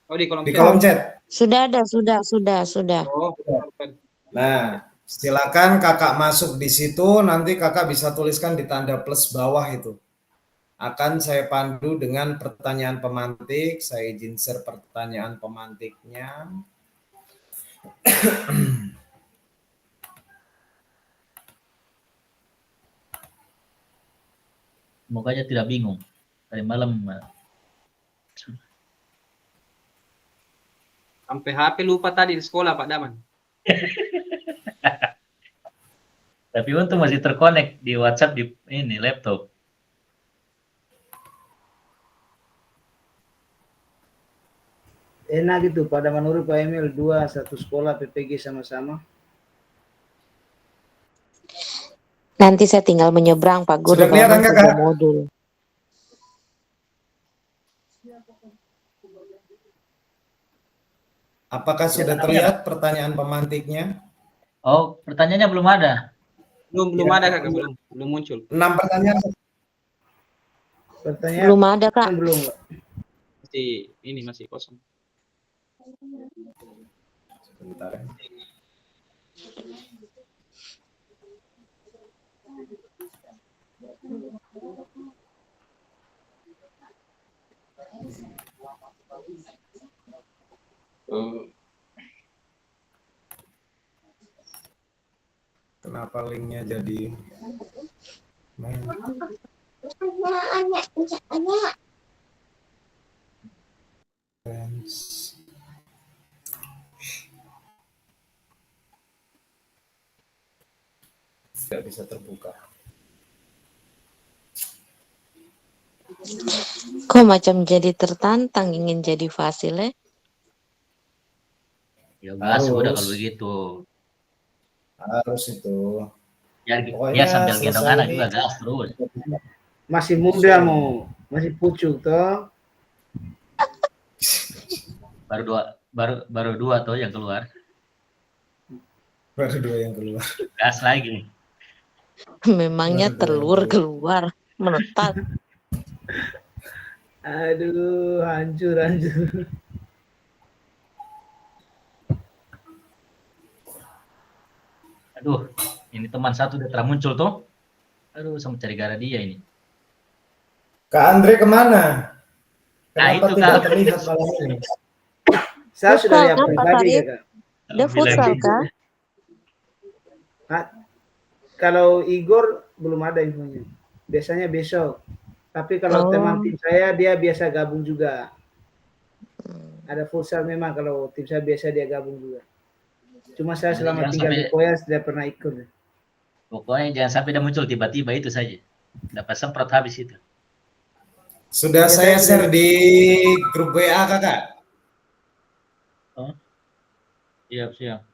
Oh, di kolom Di chat. kolom chat. Sudah ada, sudah. Oh, Nah, silakan kakak masuk di situ. Nanti kakak bisa tuliskan di tanda plus bawah itu. Akan saya pandu dengan pertanyaan pemantik. Saya izin share pertanyaan pemantiknya. Semoga aja tidak bingung. Tadi malam sampai HP lupa tadi di sekolah Pak Daman. tapi untung masih terkonek di WhatsApp di ini laptop. Enak gitu, pada Manuri Pak Emil 2 satu sekolah PPG sama-sama. Nanti saya tinggal menyeberang, Pak Guru. Sudah kelihatan, kalau Kakak? modul. Apakah sudah terlihat pertanyaan pemantiknya? Oh, pertanyaannya belum ada. Belum ada kakak, belum muncul. 6 pertanyaan. Pertanyaan Belum ada, Kak. belum. Masih kosong. Sebentar. Kenapa linknya jadi main? Tidak bisa terbuka. Kok macam jadi tertantang ingin jadi fasil ya? Ya gas udah Harus. kalau begitu. Harus itu. Ya, Pokoknya dia sambil gendong selesai anak ini. juga gas terus. Masih muda mau, masih pucuk toh. Baru dua tuh yang keluar. Baru 2 yang keluar. Gas lagi. Memangnya telur keluar menetas. Aduh, hancur. Aduh, ini teman satu udah muncul tuh. Aduh, sama cari gara dia ini. Kak Andre kemana? Nah, Kenapa itu, tidak Kak. terlihat malam ini? Saya Futsal, sudah lihat kan, Pak pribadi Sarif? ya, Kak. Dia futsal kah? Kalau Igor belum ada infonya. Biasanya besok. Tapi kalau teman tim saya dia biasa gabung juga. Ada futsal memang kalau tim saya biasa dia gabung juga. Cuma saya selama tinggal di Koyas tidak pernah ikut. Pokoknya jangan sampai dia muncul tiba-tiba itu saja. Dapat semprot habis itu. Sudah saya share di grup WA Kakak. Oh. Siap.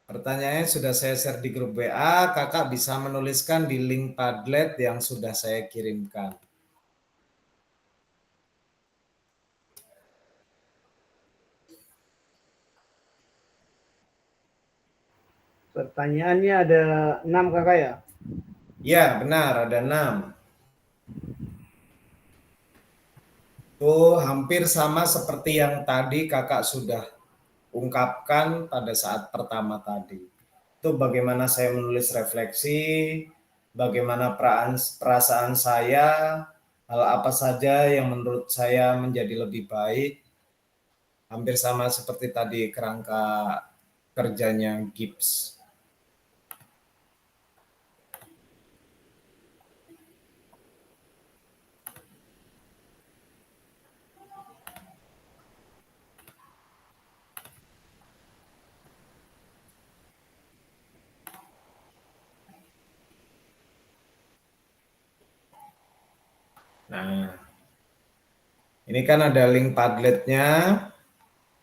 Pertanyaannya sudah saya share di grup WA, Kakak bisa menuliskan di link Padlet yang sudah saya kirimkan. Pertanyaannya ada 6 Kakak ya? Ya, benar, ada 6. Itu hampir sama seperti yang tadi Kakak sudah ungkapkan pada saat pertama tadi. Itu bagaimana saya menulis refleksi, bagaimana perasaan saya, hal apa saja yang menurut saya menjadi lebih baik. Hampir sama seperti tadi kerangka kerjanya Gibbs. Nah, ini kan ada link Padletnya.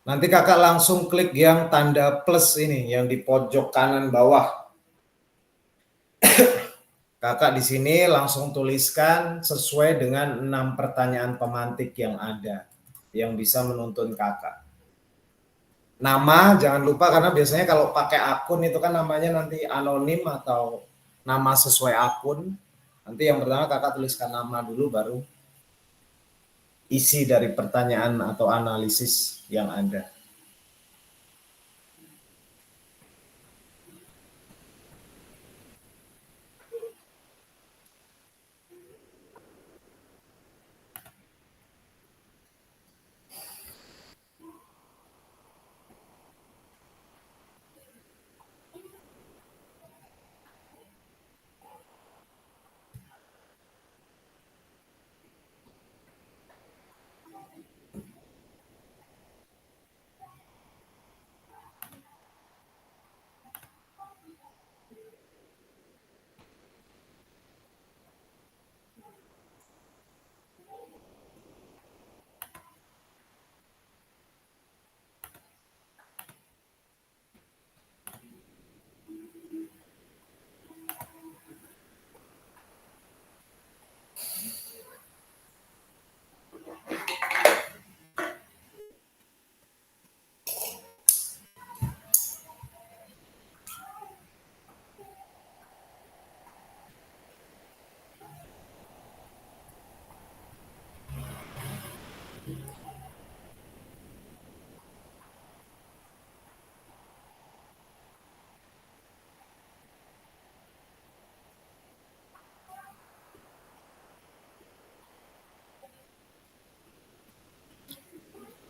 Nanti Kakak langsung klik yang tanda plus ini, yang di pojok kanan bawah. Kakak di sini langsung tuliskan sesuai dengan 6 pertanyaan pemantik yang ada, yang bisa menuntun Kakak. Nama jangan lupa, karena biasanya kalau pakai akun itu kan namanya nanti anonim atau nama sesuai akun. Nanti yang pertama Kakak tuliskan nama dulu, baru isi dari pertanyaan atau analisis yang ada.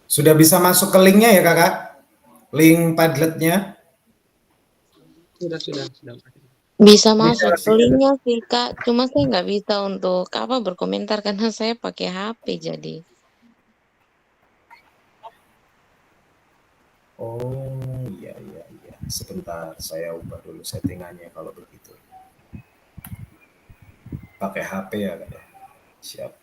Sudah bisa masuk ke linknya ya Kakak? Link Padletnya? Sudah. Bisa masuk ke linknya sih Kak, cuma saya nggak bisa untuk berkomentar karena saya pakai HP jadi. Oh iya. Sebentar, saya ubah dulu settingannya kalau begitu. Pakai HP ya Kak ya? Siap.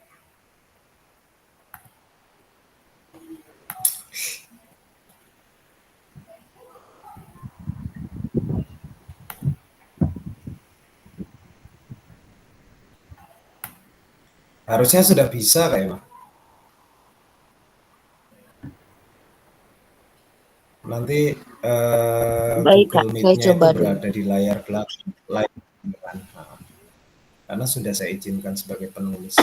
Harusnya sudah bisa kayaknya. Nanti Baik Kak, Google saya Meet-nya coba itu dulu. berada di layar belakang. Karena sudah saya izinkan sebagai penulis.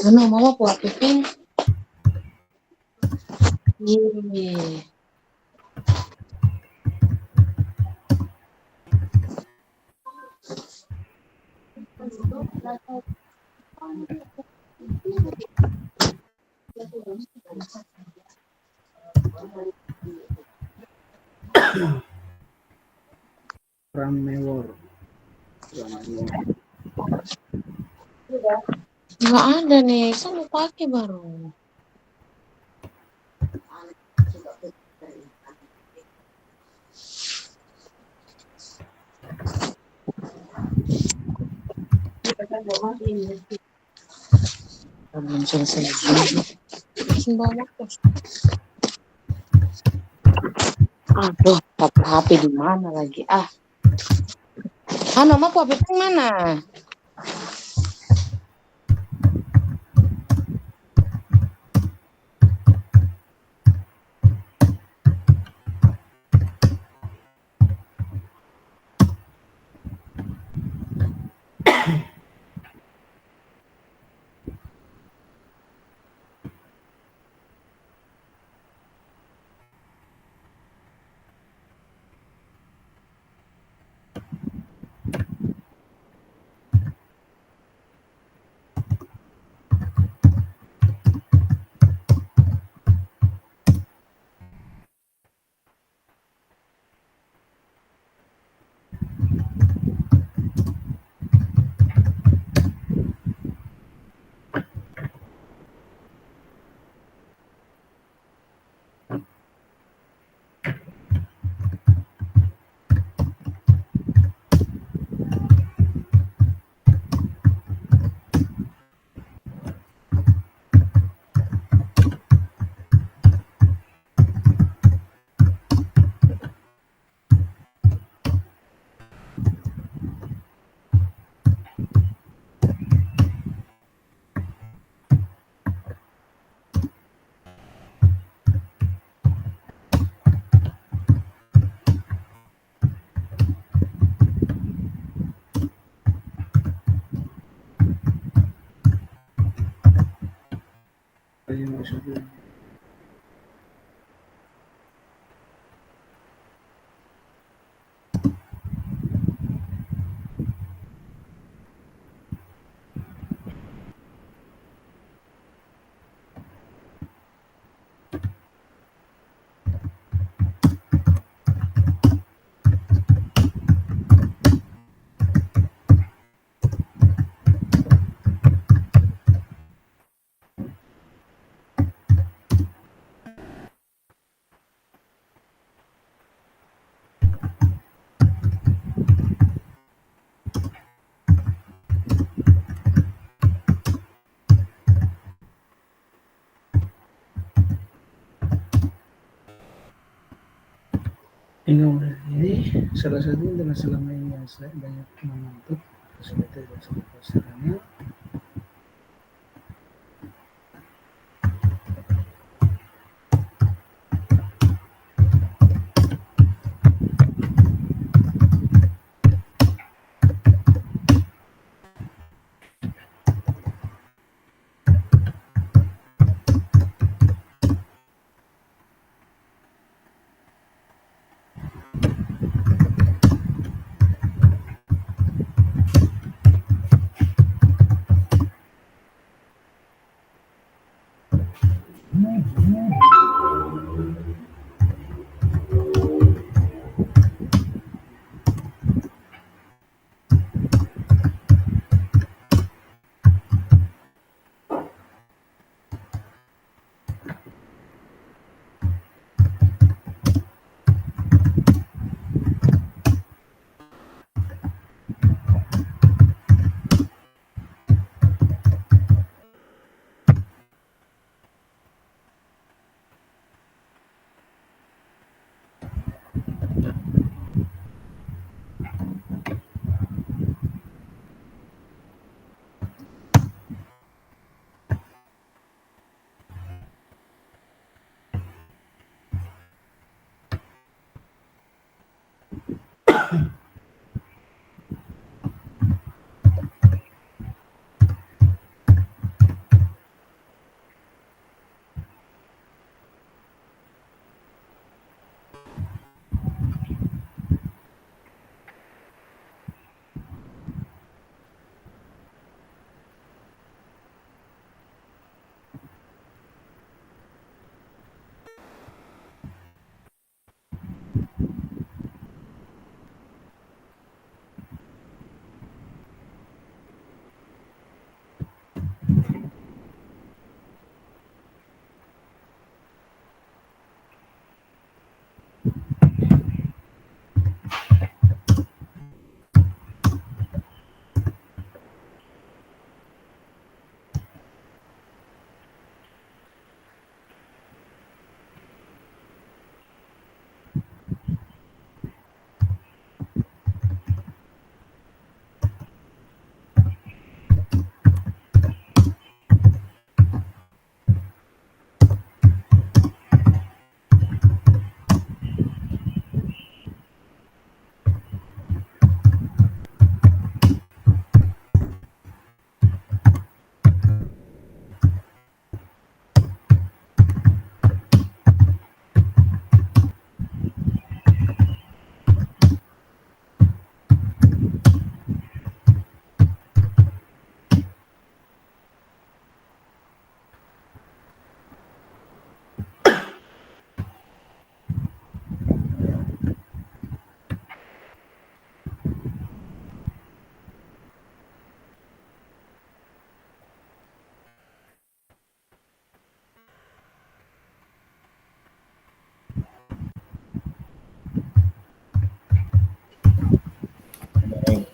Ano, mama po, Pipin? Yeah. Ramewor. Nggak ada nih, saya mau pakai baru. Belum selesai. Sembako. Aduh, HP di mana lagi? Mama po, Pipin mana? Ini salah satu adalah selama ini yang saya banyak menuntut kesulitan dan kesulitannya.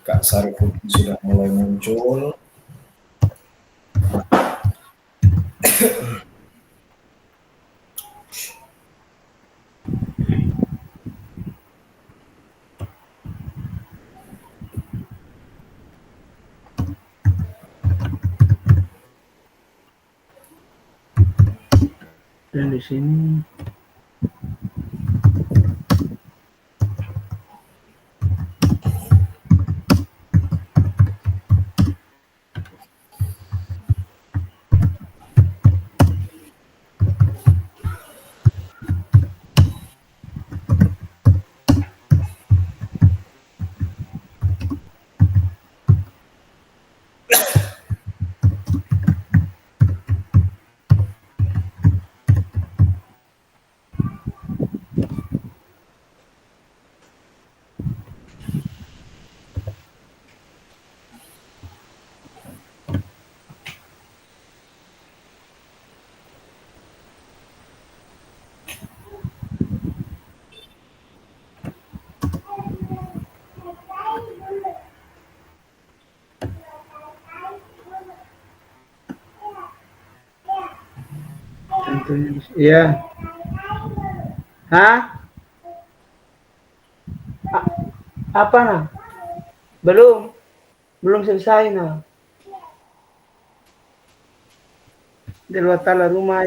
Kak Sarifudin sudah mulai muncul. Dan di sini contohnya, ya, hah? Apa nah? Belum selesai nah. Di luar tala rumah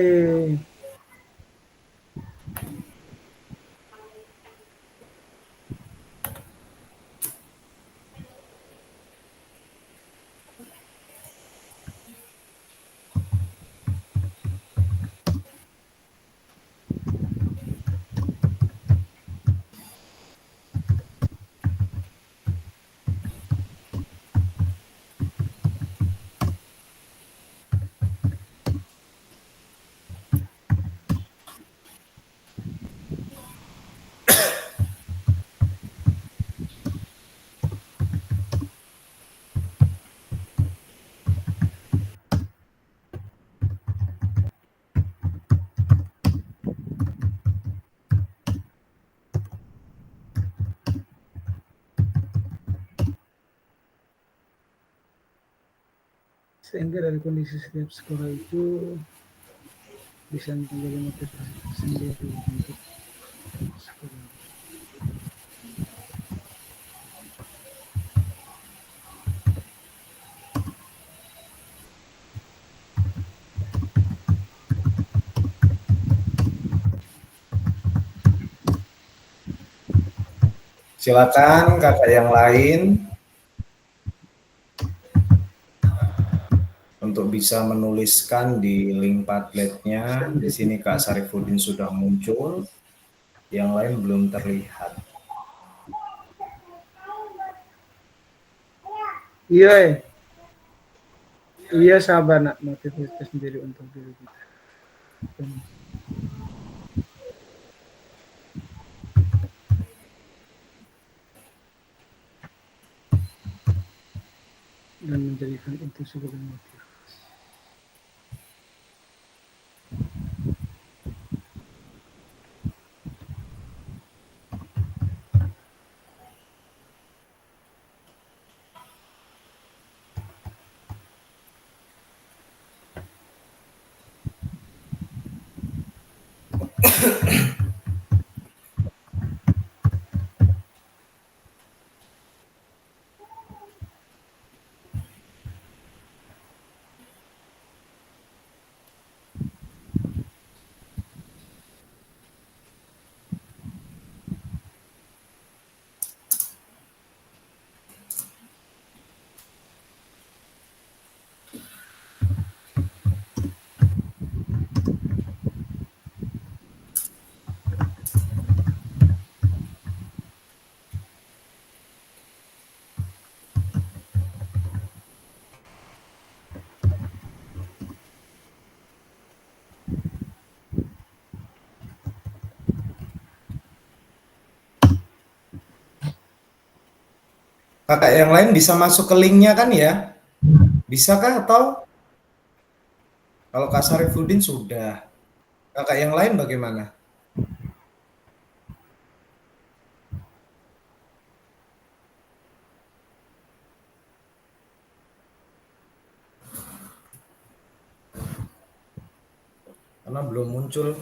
sehingga dari kondisi setiap sekolah itu bisa menjadi motivasi tersendiri untuk sekolah. Silakan kakak yang lain untuk bisa menuliskan di link Padletnya. Di sini Kak Sarifudin sudah muncul, yang lain belum terlihat. Iya sabar nak, motivasi sendiri untuk diri kita. Dan menjadikan itu sebagai motivasi. Kakak yang lain bisa masuk ke linknya kan ya? Bisakah atau? Kalau Kak Sarifudin sudah. Kakak yang lain bagaimana? Karena belum muncul.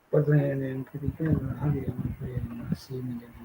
Pertanyaan yang ketiga adalah hal yang masih menjadi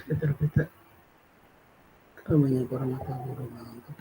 sekitar kita banyak orang atau guru mengangkat.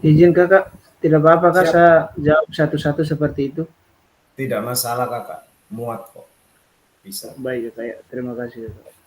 Izin kakak, tidak apa-apa kak Siap. saya jawab satu-satu seperti itu? Tidak masalah kakak, muat kok, bisa. Baik kakak ya, terima kasih kakak.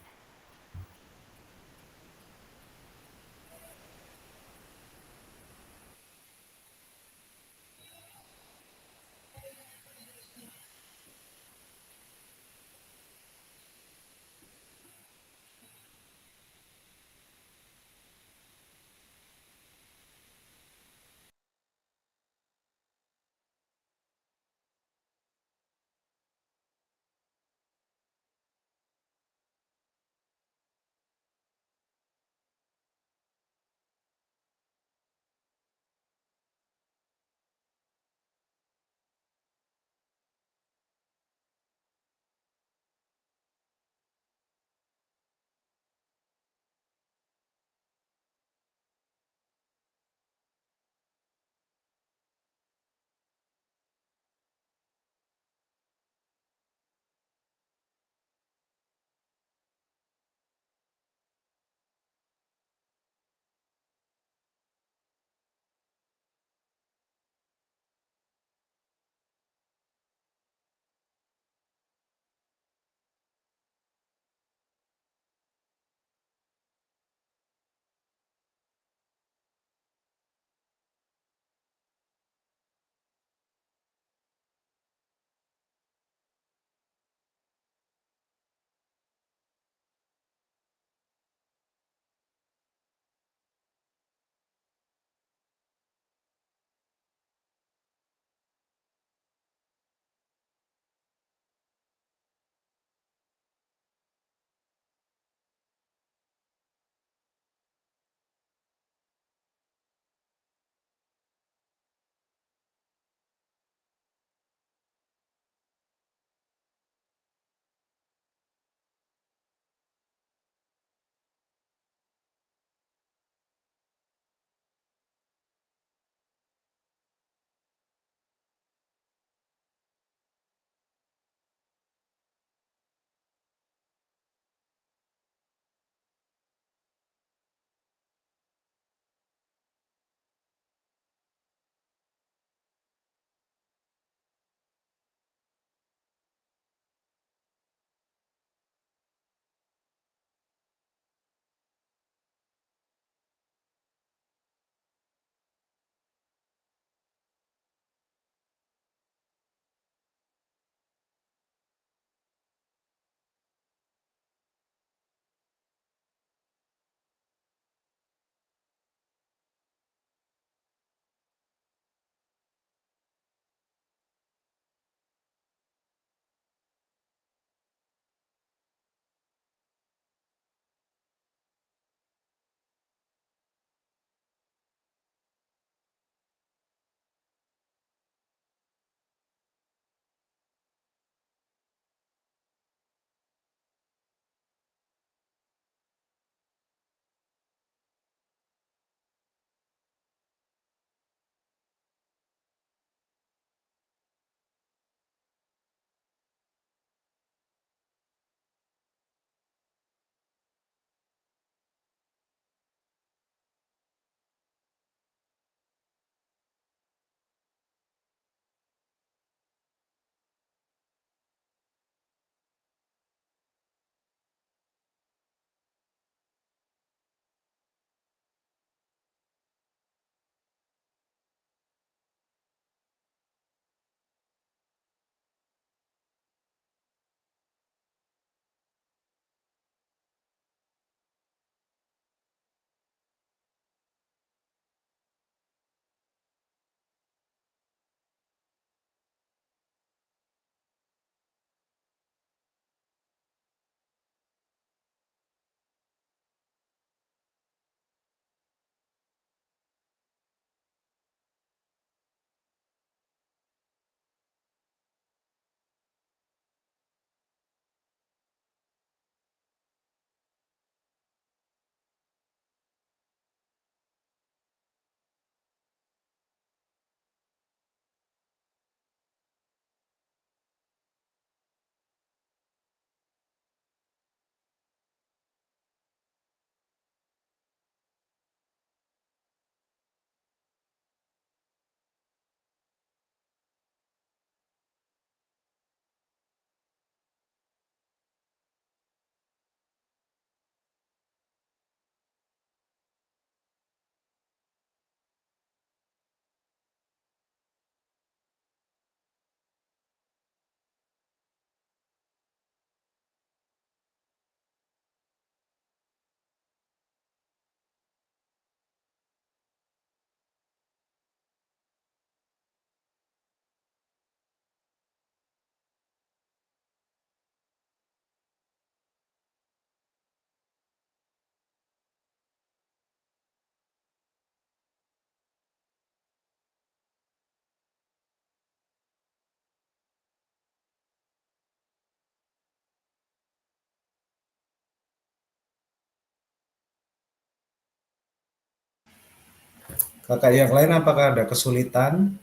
Kakak yang lain apakah ada kesulitan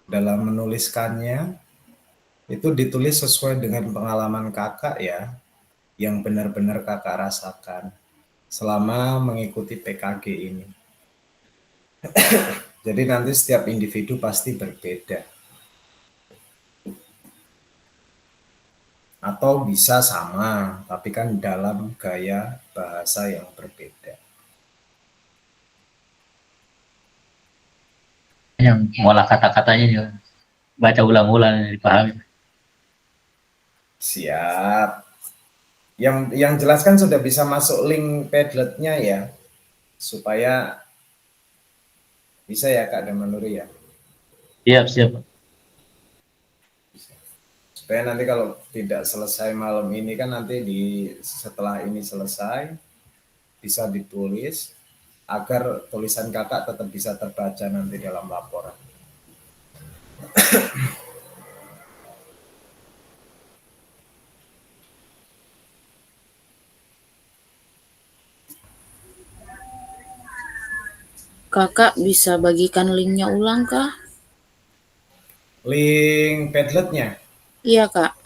dalam menuliskannya? Itu ditulis sesuai dengan pengalaman kakak ya, yang benar-benar kakak rasakan selama mengikuti PKG ini. Jadi nanti setiap individu pasti berbeda. Atau bisa sama, tapi kan dalam gaya bahasa yang berbeda. Yang mengolah kata-katanya juga baca ulang-ulang dipahami. Siap. Yang jelas kan sudah bisa masuk link Padlet-nya ya, supaya bisa ya Kak Damanuri ya. Siap, siap. Supaya nanti kalau tidak selesai malam ini kan nanti setelah ini selesai bisa ditulis agar tulisan kakak tetap bisa terbaca nanti dalam laporan. Kakak bisa bagikan linknya ulang kah? Link Padlet-nya? Iya kak.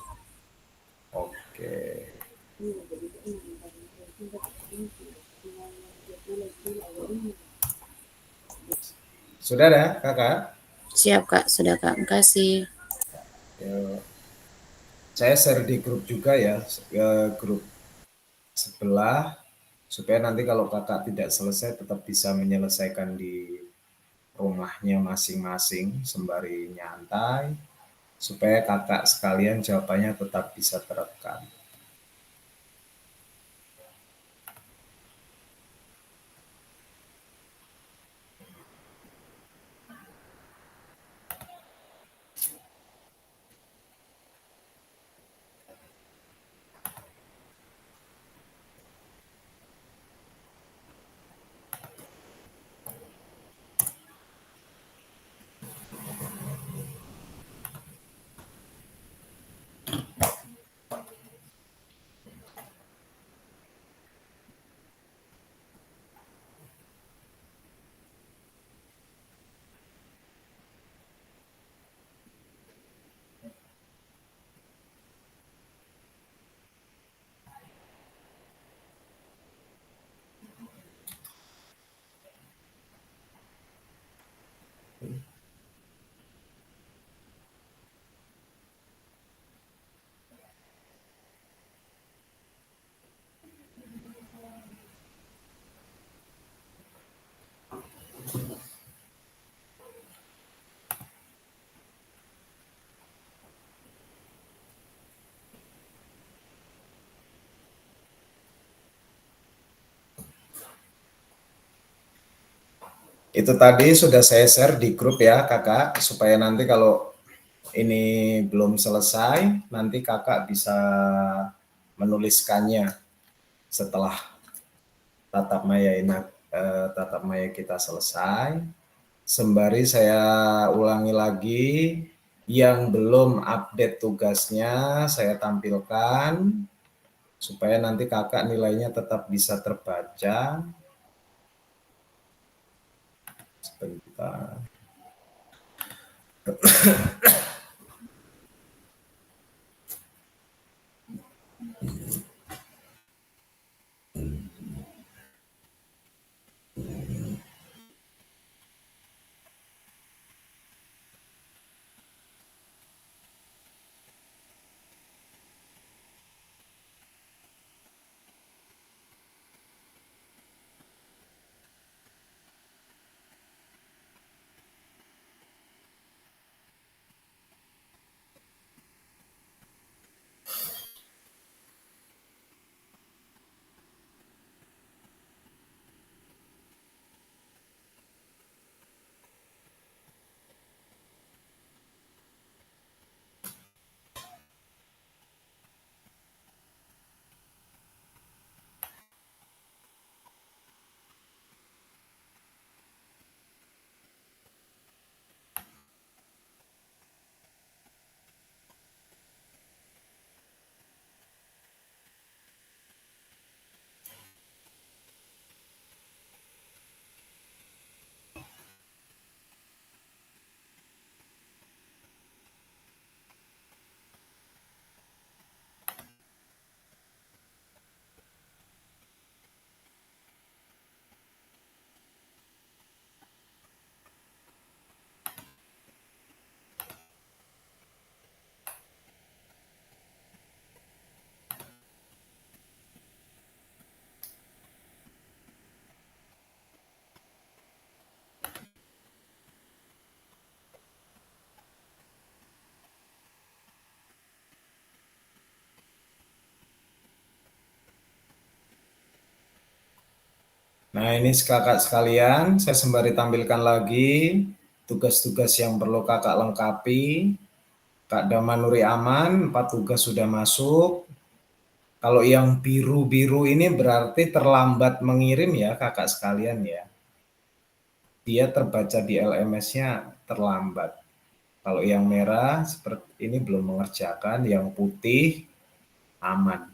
Oke. Sudah ada kakak? Siap kak, sudah kak, makasih. Yuk. Saya share di grup juga ya, grup sebelah, supaya nanti kalau kakak tidak selesai tetap bisa menyelesaikan di rumahnya masing-masing sembari nyantai, supaya kakak sekalian jawabannya tetap bisa terekam. Itu tadi sudah saya share di grup ya kakak, supaya nanti kalau ini belum selesai, nanti kakak bisa menuliskannya setelah tatap maya kita selesai. Sembari saya ulangi lagi, yang belum update tugasnya saya tampilkan, supaya nanti kakak nilainya tetap bisa terbaca. Sebentar. Nah, ini kakak sekalian, saya sembari tampilkan lagi tugas-tugas yang perlu kakak lengkapi. Kak Damanuri aman, 4 tugas sudah masuk. Kalau yang biru-biru ini berarti terlambat mengirim ya kakak sekalian ya. Dia terbaca di LMS-nya terlambat. Kalau yang merah seperti ini belum mengerjakan, yang putih aman.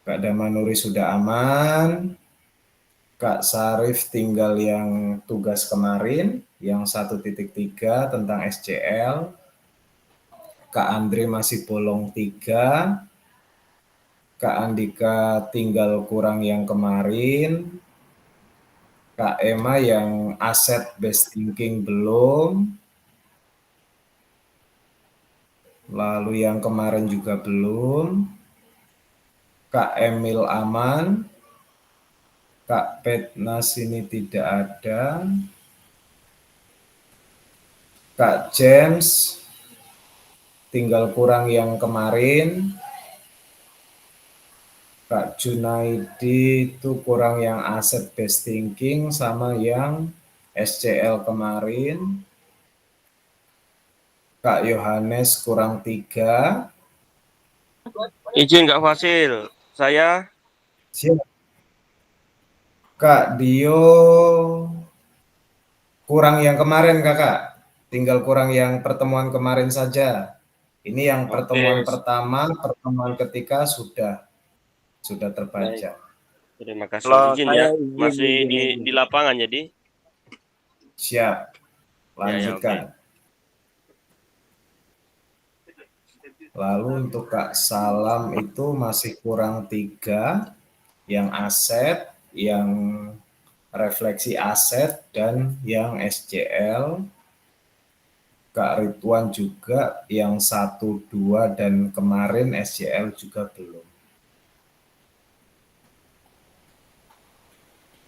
Kak Damanuri sudah aman. Kak Sarif tinggal yang tugas kemarin, yang 1.3 tentang SCL. Kak Andre masih bolong 3. Kak Andika tinggal kurang yang kemarin. Kak Emma yang aset based thinking belum. Lalu yang kemarin juga belum. Kak Emil aman. Kak Petnas ini tidak ada. Kak James tinggal kurang yang kemarin. Kak Junaidi itu kurang yang aset based thinking sama yang SCL kemarin. Kak Yohanes kurang 3. Izin Kak Fasil, saya Siap. Kak Dio kurang yang kemarin kakak, tinggal kurang yang pertemuan kemarin saja. Ini yang pertemuan pertama, pertemuan ketiga sudah terbaca. terima kasih. Kalau Izin saya ya, izin, masih izin. di lapangan jadi. Siap, Ya, lanjutkan. oke. Lalu untuk Kak Salam itu masih kurang 3, yang aset, yang refleksi aset, dan yang SCL. Kak Ridwan juga yang 1, 2, dan kemarin SCL juga belum.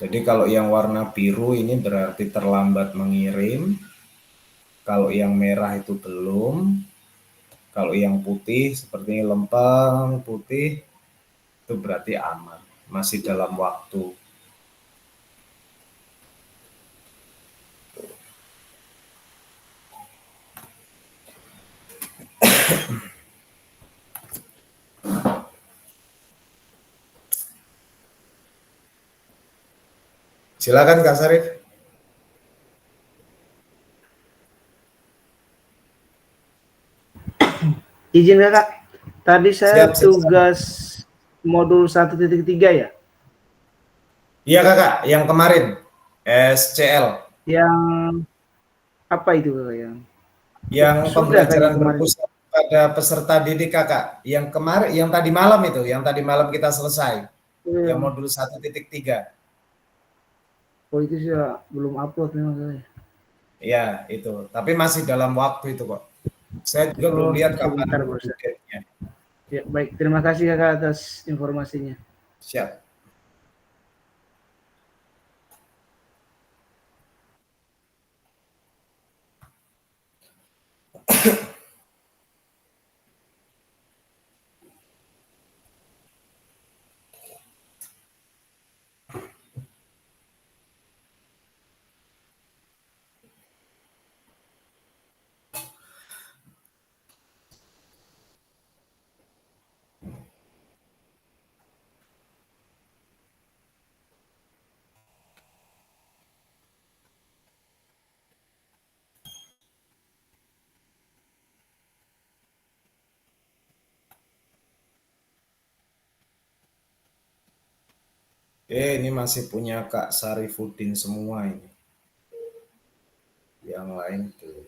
Jadi kalau yang warna biru ini berarti terlambat mengirim. Kalau yang merah itu belum. Kalau yang putih seperti lempeng putih itu berarti aman, masih dalam waktu. Silakan Kak Sarif. Izin kakak, tadi saya Siap. tugas modul 1.3 ya? Iya kakak, yang kemarin SCL. Yang apa itu kakak Yang sudah pembelajaran kemarin berpusat pada peserta didik kakak. Yang kemarin, yang tadi malam itu, yang tadi malam kita selesai. Yang modul 1.3. Oh itu sih belum upload memang saya. Ya itu, tapi masih dalam waktu itu kok. Saya juga belum lihat kapan date-nya. Ya, baik, terima kasih kakak atas informasinya. Siap. Ini masih punya Kak Sarifudin semua ini. Yang lain tuh.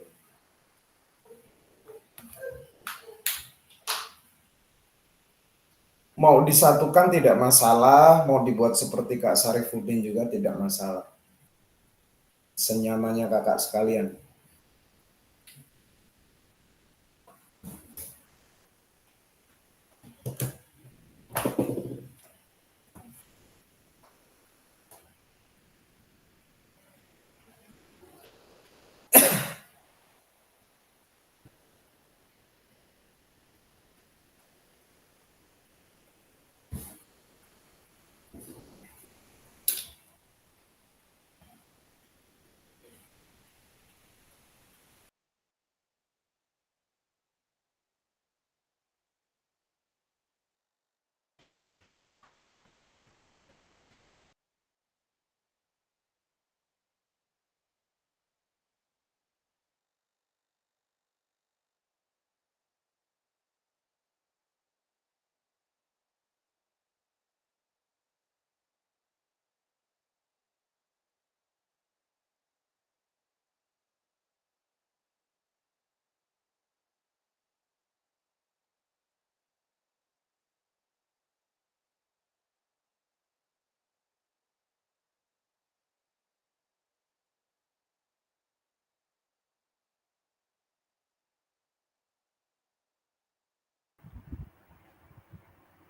Mau disatukan tidak masalah, mau dibuat seperti Kak Sarifudin juga tidak masalah. Senyamannya kakak sekalian.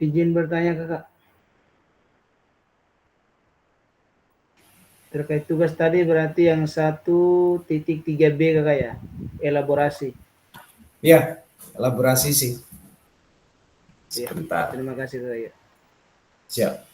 Izin bertanya kakak. Terkait tugas tadi berarti yang 1.3B kakak ya? Elaborasi. Ya, elaborasi sih. Ya, Sebentar. terima kasih kakak ya. Siap.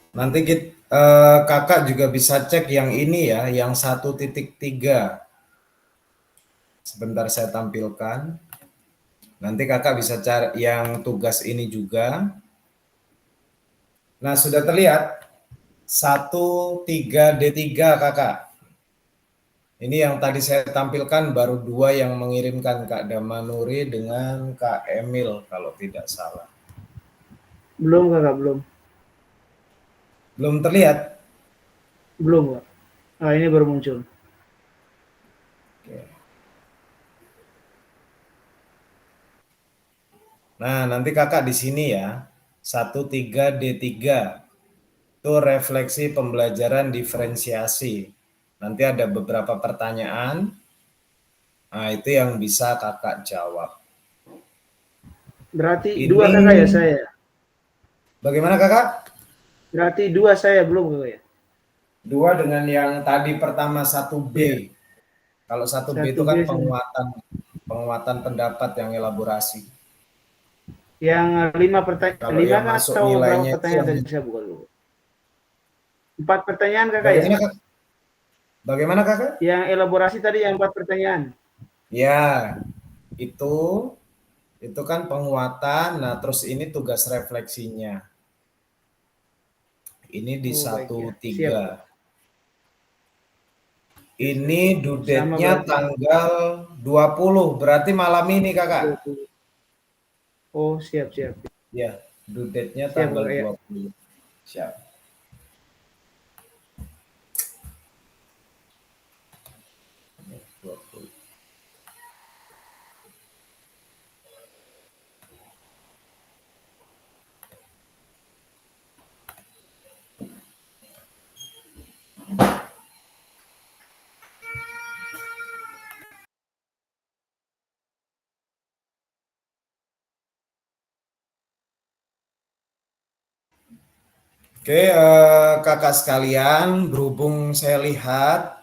Nanti kakak juga bisa cek yang ini ya, yang 1.3. Sebentar saya tampilkan. Nanti kakak bisa cari yang tugas ini juga. Nah, sudah terlihat 13D3 kakak. Ini yang tadi saya tampilkan baru 2 yang mengirimkan, Kak Damanuri dengan Kak Emil kalau tidak salah. Belum kakak, belum. Belum terlihat? Belum kak. Ah, ini baru muncul. Oke. Nah, nanti kakak di sini ya, 13D3. Itu refleksi pembelajaran diferensiasi. Nanti ada beberapa pertanyaan. Nah, itu yang bisa kakak jawab. Berarti Ini 2 kakak ya saya? Bagaimana kakak? Berarti 2 saya belum kakak ya? 2 dengan yang tadi pertama 1B. Iya. Kalau 1B itu 1B kan sama. penguatan pendapat yang elaborasi. Yang 5 pertanyaan, Kalau 5 yang kan masuk atau berapa nilainya itu pertanyaan yang tadi saya buka dulu? 4 pertanyaan kakak ya? bagaimana kakak? Bagaimana kakak? Yang elaborasi tadi yang 4 pertanyaan. Ya, itu kan penguatan. Nah, terus ini tugas refleksinya. Ini di Oh baik ya. 1.3. Siap kak. Ini due Sama date-nya berarti. tanggal 20, berarti malam ini kakak. 20. Oh siap siap. Ya, due date-nya Siap tanggal kakak ya. 20. Siap. Ini 20. Oke, kakak sekalian, berhubung saya lihat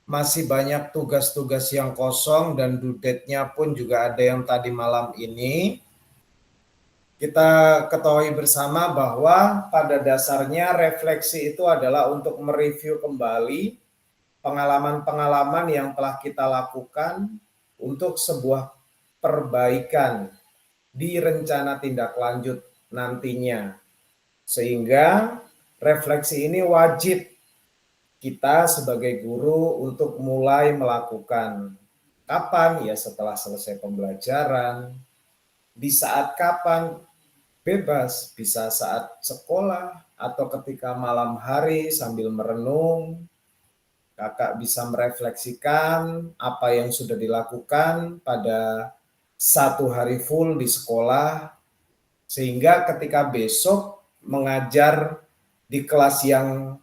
masih banyak tugas-tugas yang kosong dan due date-nya pun juga ada yang tadi malam ini, kita ketahui bersama bahwa pada dasarnya refleksi itu adalah untuk mereview kembali pengalaman-pengalaman yang telah kita lakukan untuk sebuah perbaikan di rencana tindak lanjut nantinya. Sehingga refleksi ini wajib kita sebagai guru untuk mulai melakukan. Kapan? Ya setelah selesai pembelajaran. Di saat kapan? Bebas, bisa saat sekolah atau ketika malam hari sambil merenung. Kakak bisa merefleksikan apa yang sudah dilakukan pada satu hari full di sekolah, sehingga ketika besok mengajar di kelas yang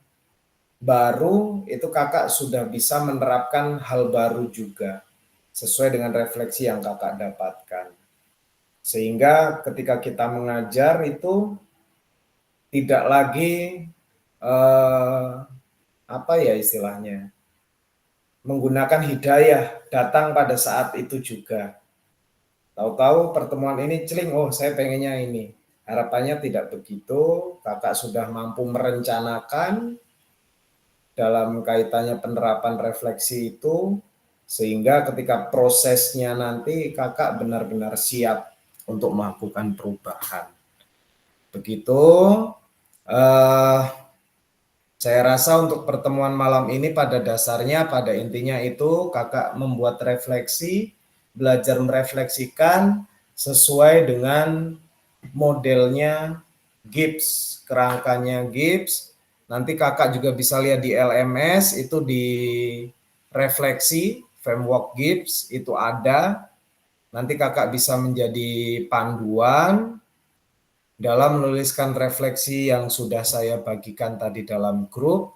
baru, itu kakak sudah bisa menerapkan hal baru juga, sesuai dengan refleksi yang kakak dapatkan. Sehingga ketika kita mengajar itu tidak lagi apa ya istilahnya, menggunakan hidayah datang pada saat itu juga. Tahu-tahu pertemuan ini celing, oh saya pengennya ini. Harapannya tidak begitu, kakak sudah mampu merencanakan dalam kaitannya penerapan refleksi itu, sehingga ketika prosesnya nanti kakak benar-benar siap untuk melakukan perubahan. Begitu, saya rasa untuk pertemuan malam ini pada dasarnya, pada intinya itu kakak membuat refleksi, belajar merefleksikan sesuai dengan modelnya Gibbs, kerangkanya Gibbs. Nanti kakak juga bisa lihat di LMS, itu di refleksi, framework Gibbs, itu ada. Nanti kakak bisa menjadi panduan dalam menuliskan refleksi yang sudah saya bagikan tadi dalam grup.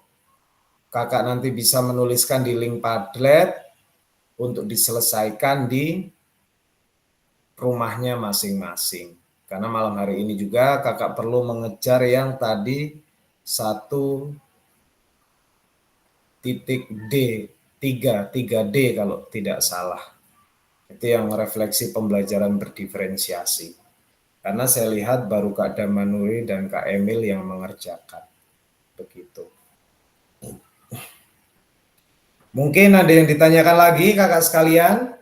Kakak nanti bisa menuliskan di link Padlet untuk diselesaikan di rumahnya masing-masing. Karena malam hari ini juga kakak perlu mengejar yang tadi 1.D, 3D kalau tidak salah. Itu yang refleksi pembelajaran berdiferensiasi. Karena saya lihat baru Kak Damanuri dan Kak Emil yang mengerjakan. Begitu. Mungkin ada yang ditanyakan lagi kakak sekalian?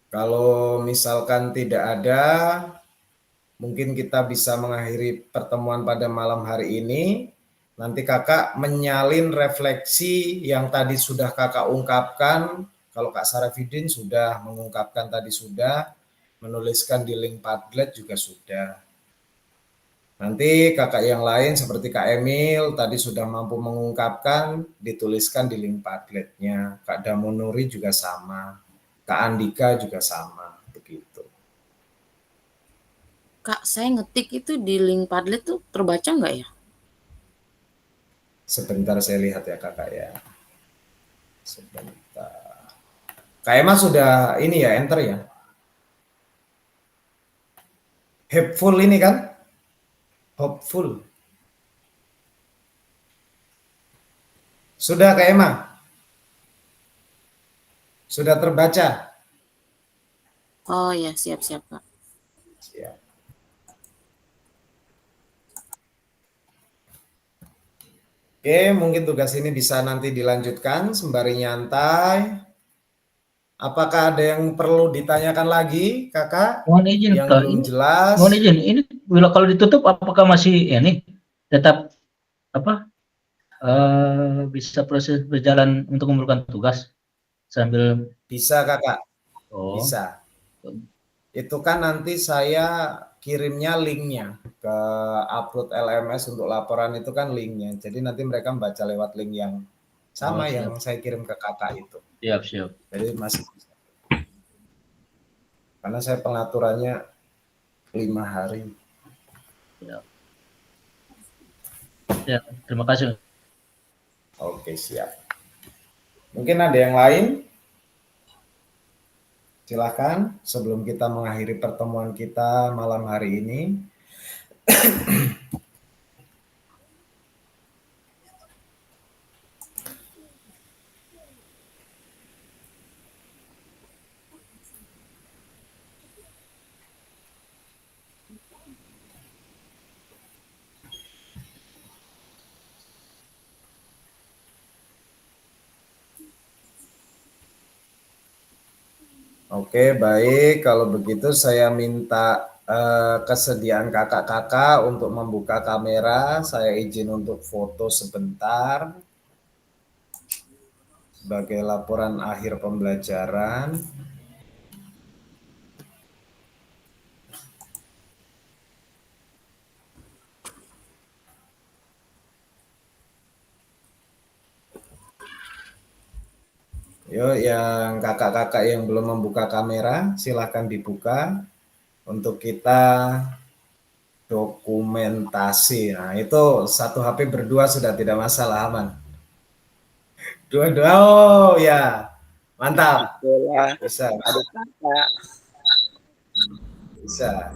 Kalau misalkan tidak ada, mungkin kita bisa mengakhiri pertemuan pada malam hari ini. Nanti kakak menyalin refleksi yang tadi sudah kakak ungkapkan. Kalau Kak Sarafidin sudah mengungkapkan tadi sudah, menuliskan di link Padlet juga sudah. Nanti kakak yang lain seperti Kak Emil tadi sudah mampu mengungkapkan, dituliskan di link Padletnya. Kak Damunuri juga sama. Kak Andika juga sama, begitu. Kak, saya ngetik itu di link Padlet tuh terbaca nggak ya? Sebentar saya lihat ya kakak ya. Sebentar. Kak Emma sudah ini ya, enter ya. Hopeful ini kan? Hopeful. Sudah Kak Emma? Sudah terbaca? Oh ya, siap-siap Kak. Siap. Oke, mungkin tugas ini bisa nanti dilanjutkan sembari nyantai. Apakah ada yang perlu ditanyakan lagi, kakak? Mohon izin, yang Kak. belum jelas? Mohon izin, ini bila kalau ditutup apakah masih ini tetap apa bisa proses berjalan untuk mengumpulkan tugas sambil Bisa kakak, oh bisa. Itu kan nanti saya kirimnya linknya ke upload LMS untuk laporan itu kan linknya. Jadi nanti mereka membaca lewat link yang sama yang saya kirim ke kakak itu. Siap. Jadi masih bisa. Karena saya pengaturannya 5 hari. Ya, terima kasih. Oke, siap. Mungkin ada yang lain? Silahkan sebelum kita mengakhiri pertemuan kita malam hari ini. Oke, baik. Kalau begitu saya minta kesediaan kakak-kakak untuk membuka kamera. Saya izin untuk foto sebentar sebagai laporan akhir pembelajaran. Yuk, yang kakak-kakak yang belum membuka kamera, silakan dibuka untuk kita dokumentasi. Nah, itu satu HP berdua sudah tidak masalah, aman. Dua-dua, oh ya, mantap. Bisa, bisa.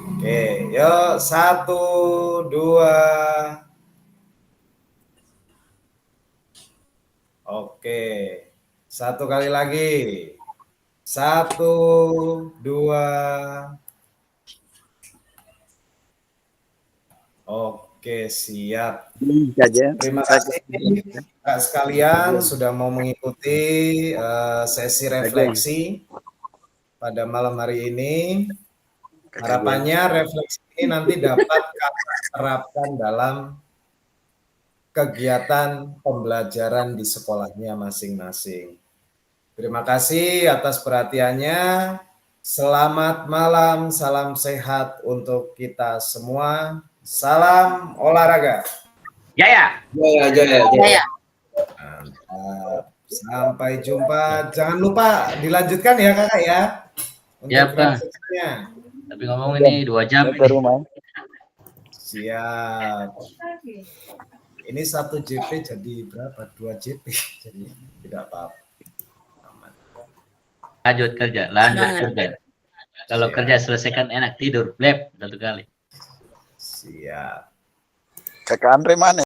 Oke, yuk 1, 2. Oke, satu kali lagi. 1, 2. Oke, siap. Terima kasih Kak sekalian sudah mau mengikuti sesi refleksi pada malam hari ini. Harapannya refleksi ini nanti dapat kakak terapkan dalam kegiatan pembelajaran di sekolahnya masing-masing. Terima kasih atas perhatiannya. Selamat malam, salam sehat untuk kita semua. Salam olahraga. Jaya. Jaya. Mantap. Sampai jumpa. Jangan lupa dilanjutkan ya kakak ya. Ya, Pak. refleksinya. Tapi ngomong ini 2 jam Ke ini. rumah. Siap. Ini 1 JP jadi berapa? 2 JP. Jadi tidak apa-apa. Aman. Lanjut kerja, lanjut Nah. kerja. Kalau Siap. kerja selesaikan enak tidur, blep 1 kali. Siap. Kakak Andre mana?